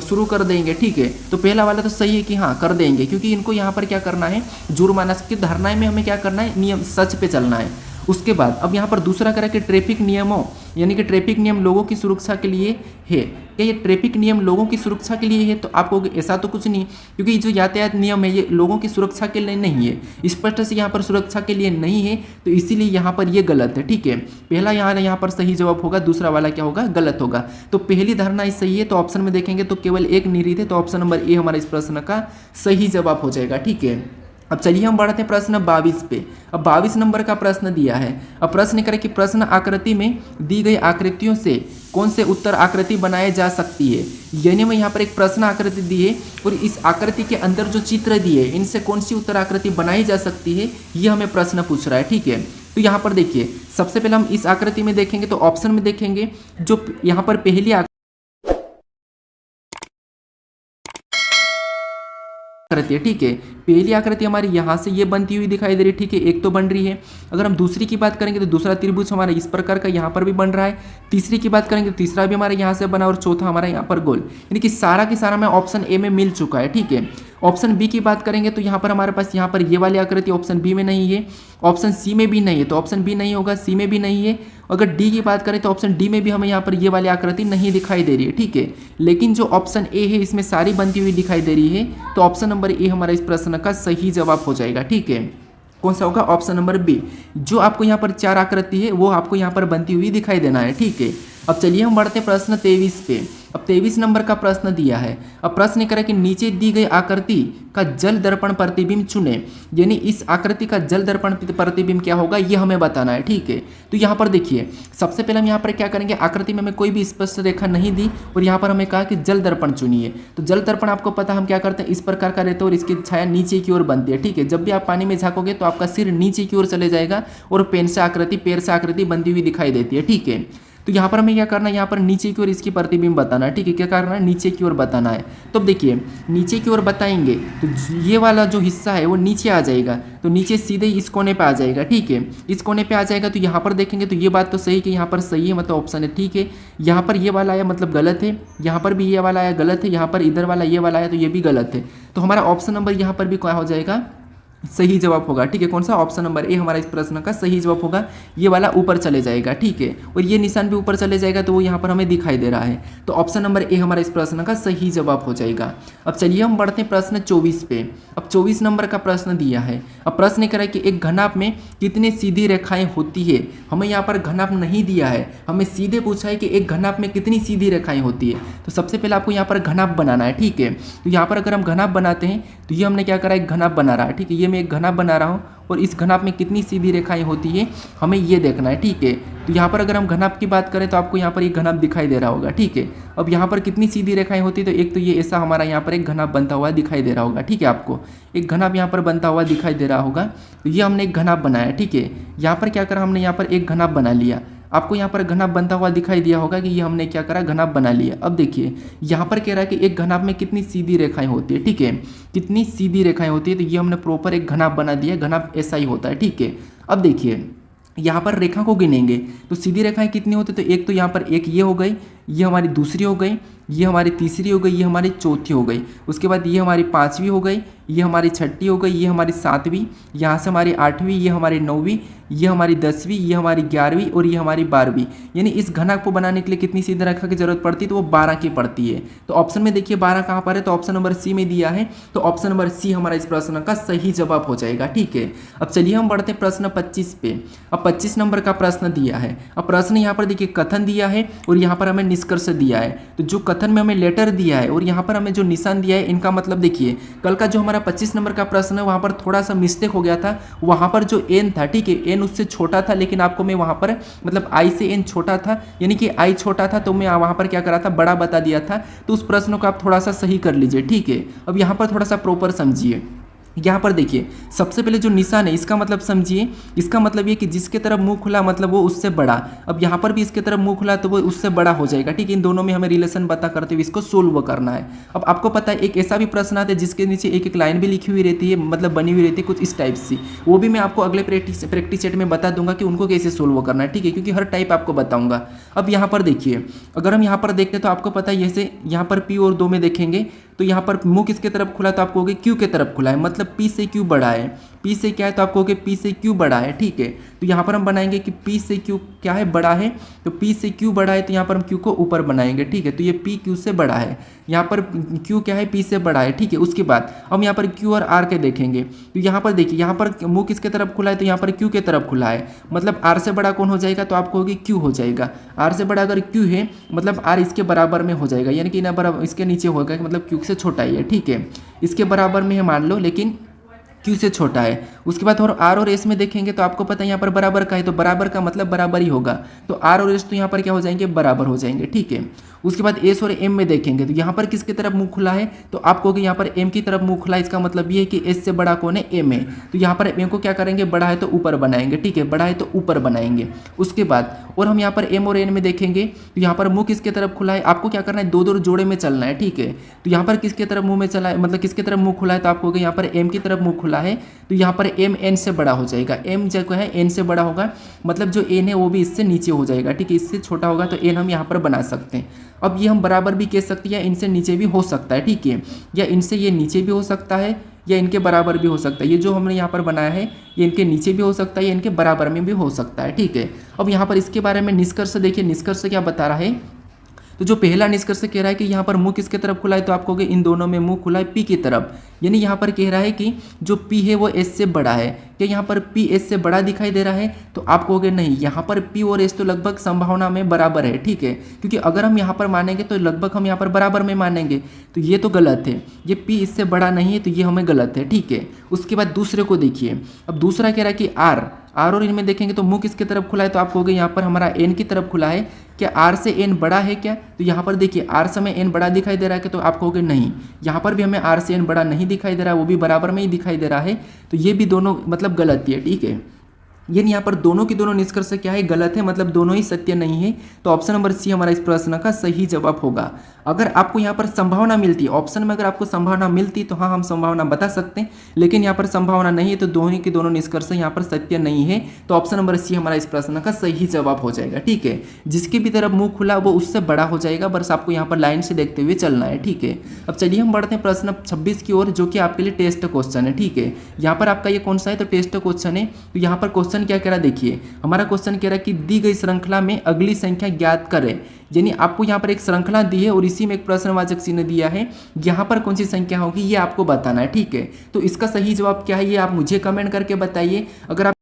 शुरू कर देंगे। ठीक है, तो पहला वाला तो सही है कि हाँ कर देंगे, क्योंकि इनको यहाँ पर क्या करना है, जुर्माना की धारणाएं में हमें क्या करना है, नियम सच पे चलना है। उसके बाद अब यहाँ पर दूसरा करा कि ट्रैफिक नियमों यानी कि ट्रैफिक नियम लोगों की सुरक्षा के लिए है। क्या ये ट्रैफिक नियम लोगों की सुरक्षा के लिए है? तो आपको ऐसा तो कुछ नहीं, क्योंकि जो यातायात नियम है ये लोगों की सुरक्षा के लिए नहीं है, स्पष्ट से यहाँ पर सुरक्षा के लिए नहीं है, तो इसीलिए यहाँ पर ये गलत है। ठीक है, पहला यहाँ पर सही जवाब होगा, दूसरा वाला क्या होगा, गलत होगा। तो पहली धारणा सही है, तो ऑप्शन में देखेंगे तो केवल एक निहित है, तो ऑप्शन नंबर ए हमारा इस प्रश्न का सही जवाब हो जाएगा। ठीक है, अब चलिए हम बढ़ते हैं प्रश्न 22 पे। अब 22 नंबर का प्रश्न दिया है। अब प्रश्न करें कि प्रश्न आकृति में दी गई आकृतियों से कौन से उत्तर आकृति बनाई जा सकती है। यानी मैं यहाँ पर एक प्रश्न आकृति दी है और इस आकृति के अंदर जो चित्र दिए इनसे कौन सी उत्तर आकृति बनाई जा सकती है, ये हमें प्रश्न पूछ रहा है। ठीक है, तो यहाँ पर देखिए सबसे पहले हम इस आकृति में देखेंगे तो ऑप्शन में देखेंगे जो यहाँ पर पहली आकृति है। ठीक है, पहली आकृति हमारी यहाँ से ये बनती हुई दिखाई दे रही है। ठीक है, एक तो बन रही है। अगर हम दूसरी की बात करेंगे तो दूसरा त्रिभुज हमारा इस प्रकार का यहाँ पर भी बन रहा है। तीसरी की बात करेंगे तो तीसरा भी हमारा यहाँ से बना और चौथा हमारा यहाँ पर गोल, यानी कि सारा की सारा में ऑप्शन ए में मिल चुका है। ठीक है, ऑप्शन बी की बात करेंगे तो यहाँ पर हमारे पास यहाँ पर ये वाली आकृति ऑप्शन बी में नहीं है, ऑप्शन सी में भी नहीं है, तो ऑप्शन बी नहीं होगा, सी में भी नहीं है। अगर डी की बात करें तो ऑप्शन डी में भी हमें यहाँ पर ये वाली आकृति नहीं दिखाई दे रही है। ठीक है, लेकिन जो ऑप्शन ए है इसमें सारी बनती हुई दिखाई दे रही है, तो ऑप्शन नंबर ए हमारा इस प्रश्न का सही जवाब हो जाएगा। ठीक है, कौन सा होगा, ऑप्शन नंबर बी। जो आपको यहाँ पर चार आकृति है वो आपको यहाँ पर बनती हुई दिखाई देना है। ठीक है, अब चलिए हम बढ़ते प्रश्न 23 पे। अब 23 नंबर का प्रश्न दिया है। अब प्रश्न करें कि नीचे दी गई आकृति का जल दर्पण प्रतिबिंब चुने, यानी इस आकृति का जल दर्पण प्रतिबिंब क्या होगा ये हमें बताना है। ठीक है, तो यहाँ पर देखिए सबसे पहले हम यहाँ पर क्या करेंगे, आकृति में हमें कोई भी स्पष्ट रेखा नहीं दी और यहाँ पर हमें कहा कि जल दर्पण चुनिए। तो जल दर्पण आपको पता हम क्या करते हैं, इस प्रकार का रहता है और इसकी छाया नीचे की ओर बनती है। ठीक है, जब भी आप पानी में झाँकोगे तो आपका सिर नीचे की ओर चले जाएगा और पैर से आकृति बनती हुई दिखाई देती है। ठीक है, तो यहाँ पर हमें क्या करना है, यहाँ पर नीचे की ओर इसकी प्रतिबिंब बताना है। ठीक है, क्या करना है, नीचे की ओर बताना है। तो अब देखिए नीचे की ओर बताएंगे तो ये वाला जो हिस्सा है वो नीचे आ जाएगा, तो नीचे सीधे इस कोने पे आ जाएगा। ठीक है, इस कोने पे आ जाएगा तो यहाँ पर देखेंगे तो ये बात तो सही कि यहाँ पर सही है, मतलब ऑप्शन है। ठीक है, यहाँ पर ये वाला आया मतलब गलत है, यहाँ पर भी ये वाला आया गलत है, यहाँ पर इधर वाला ये वाला आया तो ये भी गलत है। तो हमारा ऑप्शन नंबर यहाँ पर भी क्या हो जाएगा, सही जवाब होगा। ठीक है, कौन सा, ऑप्शन नंबर ए हमारा इस प्रश्न का सही जवाब होगा। ये वाला ऊपर चले जाएगा। ठीक है, और ये निशान भी ऊपर चले जाएगा तो वो यहाँ पर हमें दिखाई दे रहा है, तो ऑप्शन नंबर ए हमारा इस प्रश्न का सही जवाब हो जाएगा। अब चलिए हम बढ़ते हैं प्रश्न 24 पे। अब 24 नंबर का प्रश्न दिया है। अब प्रश्न करा कि एक घनाभ में कितनी सीधी रेखाएं होती है। हमें यहाँ पर घनाभ नहीं दिया है, हमें सीधे पूछा है कि एक घनाभ में कितनी सीधी रेखाएं होती है। तो सबसे पहले आपको यहाँ पर घनाभ बनाना है। ठीक है, तो यहाँ पर अगर हम घनाभ बनाते हैं तो ये हमने क्या करा, एक घनाभ बना रहा है। ठीक है, ये मैं एक घनाभ बना रहा हूँ और इस घनाभ में कितनी सीधी रेखाएं होती है हमें ये देखना है। ठीक है, तो यहाँ पर अगर हम घनाभ की बात करें तो आपको यहाँ पर एक घनाभ दिखाई दे रहा होगा। ठीक है, अब यहाँ पर कितनी सीधी रेखाएं होती है, तो एक तो ये ऐसा हमारा यहाँ पर एक घनाभ बनता हुआ दिखाई दे रहा होगा। ठीक है, आपको एक घनाभ यहाँ पर बनता हुआ दिखाई दे रहा होगा, तो ये हमने एक घनाभ बनाया। ठीक है, यहाँ पर क्या करा, हमने यहाँ पर एक घनाभ बना लिया। आपको यहाँ पर घनाभ बनता हुआ दिखाई दिया होगा कि ये हमने क्या करा, घनाभ बना लिया। अब देखिए यहाँ पर कह रहा है कि एक घनाभ में कितनी सीधी रेखाएं होती है। ठीक है, कितनी सीधी रेखाएं होती है, तो ये हमने प्रॉपर एक घनाभ बना दिया। घनाभ ऐसा ही होता है। ठीक है, अब देखिए यहाँ पर रेखा को गिनेंगे तो सीधी रेखाएं कितनी होती है, तो एक तो यहाँ पर एक ये हो गई, ये हमारी दूसरी हो गई, ये हमारी तीसरी हो गई, ये हमारी चौथी हो गई, उसके बाद ये हमारी पाँचवीं हो गई, ये हमारी छठी हो गई, ये हमारी सातवीं, यहाँ से हमारी आठवीं, ये हमारी नौवीं, ये हमारी 10वीं, ये हमारी 11वीं और ये हमारी 12वीं। यानी इस घनाभ को बनाने के लिए कितनी सीधी रेखा की जरूरत पड़ती है, तो वो 12 की पड़ती है। तो ऑप्शन में देखिए 12 कहाँ पर है, तो ऑप्शन नंबर सी में दिया है, तो ऑप्शन नंबर सी हमारा इस प्रश्न का सही जवाब हो जाएगा। ठीक है, अब चलिए हम बढ़ते हैं प्रश्न 25 पे। अब 25 नंबर का प्रश्न दिया है। अब प्रश्न यहाँ पर देखिए कथन दिया है और यहाँ पर हमें निष्कर्ष दिया है। तो जो कथन में हमें लेटर दिया है और यहाँ पर हमें जो निशान दिया है, इनका मतलब देखिए, कल का जो हमारा 25 नंबर का प्रश्न है वहाँ पर थोड़ा सा मिस्टेक हो गया था। वहाँ पर जो एन था, ठीक है, एन उससे छोटा था, लेकिन आपको मैं वहाँ पर मतलब आई से एन छोटा था, यानी कि आई छोटा था, तो मैं वहाँ पर क्या करा था, बड़ा बता दिया था। तो उस प्रश्न को आप थोड़ा सा सही कर लीजिए, ठीक है। अब यहाँ पर थोड़ा सा प्रॉपर समझिए। यहाँ पर देखिए, सबसे पहले जो निशान है इसका मतलब समझिए। इसका मतलब ये कि जिसके तरफ मुंह खुला मतलब वो उससे बड़ा। अब यहाँ पर भी इसके तरफ मुंह खुला तो वो उससे बड़ा हो जाएगा, ठीक है। इन दोनों में हमें रिलेशन बता करते हुए इसको सोल्व करना है। अब आपको पता है एक ऐसा भी प्रश्न आता है जिसके नीचे एक एक लाइन भी लिखी हुई रहती है, मतलब बनी हुई रहती है कुछ इस टाइप से। वो भी मैं आपको अगले प्रैक्टिस सेट में बता दूंगा कि उनको कैसे सोल्व करना है, ठीक है, क्योंकि हर टाइप आपको बताऊंगा। अब यहाँ पर देखिए, अगर हम यहाँ पर देखते हैं तो आपको पता है जैसे यहाँ पर पी और 2 में देखेंगे तो यहाँ पर मुंह किसके तरफ खुला, तो आप कहोगे क्यू के तरफ खुला है, मतलब पी से क्यू बड़ा है। पी से क्या है, तो आप कहोगे पी से क्यू बड़ा है, ठीक है। तो यहाँ पर हम बनाएंगे कि पी से क्यू क्या है, बड़ा है। तो पी से क्यू बड़ा है, तो यहाँ पर हम क्यू को ऊपर बनाएंगे, ठीक है। तो ये पी क्यू से बड़ा है, यहाँ पर क्यू क्या है, पी से बड़ा है, ठीक है। उसके बाद हम यहाँ पर क्यू और आर के देखेंगे। तो यहाँ पर देखिए, यहाँ पर मुंह किसके तरफ खुला है, तो यहाँ पर क्यू के तरफ खुला है, मतलब आर से बड़ा कौन हो जाएगा, तो आप कहोगे क्यू हो जाएगा। आर से बड़ा अगर क्यू है मतलब आर इसके बराबर में हो जाएगा, यानी कि ना बराबर इसके नीचे होगा, मतलब क्यू से छोटा ही है, ठीक है। इसके बराबर में है मान लो, लेकिन क्यू से छोटा है। उसके बाद और आर और एस में देखेंगे तो आपको पता है यहाँ पर बराबर का है, तो बराबर का मतलब बराबर ही होगा। तो आर और एस तो यहाँ पर क्या हो जाएंगे, बराबर हो जाएंगे, ठीक है। उसके बाद एस और एम में देखेंगे तो यहाँ पर किसकी तरफ मुंह खुला है, तो आप कहोगे यहाँ पर एम की तरफ मुंह खुला है। इसका मतलब ये है कि एस से बड़ा कौन है, एम है। तो यहाँ पर एम को क्या करेंगे, बड़ा है तो ऊपर बनाएंगे, ठीक है, बड़ा है तो ऊपर बनाएंगे। उसके बाद और हम यहाँ पर एम और एन में देखेंगे तो यहाँ पर मुंह किसके तरफ खुला है, आपको क्या करना है, दो दो जोड़े में चलना है, ठीक है। तो यहाँ पर किसके तरफ मुंह में चला है, मतलब किसके तरफ मुंह खुला है, तो आप कहोगे यहाँ पर एम की तरफ मुंह खुला है। तो यहाँ पर एम एन से बड़ा हो जाएगा, एम जो है एन से बड़ा होगा, मतलब जो एन है वो भी इससे नीचे हो जाएगा, ठीक है। इससे छोटा होगा तो एन हम यहाँ पर बना सकते हैं। अब ये हम बराबर भी कह सकते हैं या इनसे नीचे भी हो सकता है, ठीक है, या इनसे ये नीचे भी हो सकता है या इनके बराबर भी हो सकता है। ये जो हमने यहाँ पर बनाया है ये इनके नीचे भी हो सकता है या इनके बराबर में भी हो सकता है, ठीक है। अब यहाँ पर इसके बारे में निष्कर्ष देखिए, निष्कर्ष क्या बता रहा है। तो जो पहला निष्कर्ष कह रहा है कि यहाँ पर मुंह किसके तरफ खुला है, तो आप कहोगे इन दोनों में मुंह खुला है पी की तरफ, यानी यहाँ पर कह रहा है कि जो पी है वो एस से बड़ा है। क्या यहाँ पर पी एस से बड़ा दिखाई दे रहा है, तो आप कहोगे नहीं, यहाँ पर पी और एस तो लगभग संभावना में बराबर है, ठीक है, क्योंकि अगर हम यहाँ पर मानेंगे तो लगभग हम यहाँ पर बराबर में मानेंगे, तो ये तो गलत है, ये पी इससे बड़ा नहीं है, तो ये हमें गलत है, ठीक है। उसके बाद दूसरे को देखिए, अब दूसरा कह रहा है कि आर और इनमें देखेंगे तो मुंह किसके तरफ खुला है, तो आप कहोगे यहाँ पर हमारा एन की तरफ खुला है। क्या आर से एन बड़ा है क्या, तो यहाँ पर देखिए आर से हमें एन बड़ा दिखाई दे रहा है क्या, तो आप कहोगे नहीं, यहाँ पर भी हमें आर से एन बड़ा नहीं दिखाई दे रहा है, वो भी बराबर में ही दिखाई दे रहा है। तो ये भी दोनों मतलब गलत है, ठीक है। यानी यहाँ पर दोनों की दोनों निष्कर्ष क्या है, गलत है, मतलब दोनों ही सत्य नहीं है। तो ऑप्शन नंबर सी हमारा इस प्रश्न का सही जवाब होगा। अगर आपको यहाँ पर संभावना मिलती है, ऑप्शन में अगर आपको संभावना मिलती तो हाँ हम संभावना बता सकते हैं, लेकिन यहाँ पर संभावना नहीं है तो दोनों की दोनों निष्कर्ष यहाँ पर सत्य नहीं है। तो ऑप्शन नंबर सी हमारा इस प्रश्न का सही जवाब हो जाएगा, ठीक है। जिसकी भी तरफ मुंह खुला वो उससे बड़ा हो जाएगा, बस आपको यहाँ पर लाइन से देखते हुए चलना है, ठीक है। अब चलिए हम बढ़ते हैं प्रश्न 26 की ओर, जो कि आपके लिए टेस्ट क्वेश्चन है, ठीक है। यहाँ पर आपका ये कौन सा है, तो टेस्ट क्वेश्चन है। तो यहाँ पर क्वेश्चन क्या कह रहा है, देखिए हमारा क्वेश्चन कह रहा है कि दी गई श्रृंखला में अगली संख्या ज्ञात करें। यानी आपको यहाँ पर एक श्रृंखला दी है और इसी में एक प्रश्नवाचक चिन्ह दिया है, यहाँ पर कौन सी संख्या होगी ये आपको बताना है, ठीक है। तो इसका सही जवाब क्या है ये आप मुझे कमेंट करके बताइए। अगर आप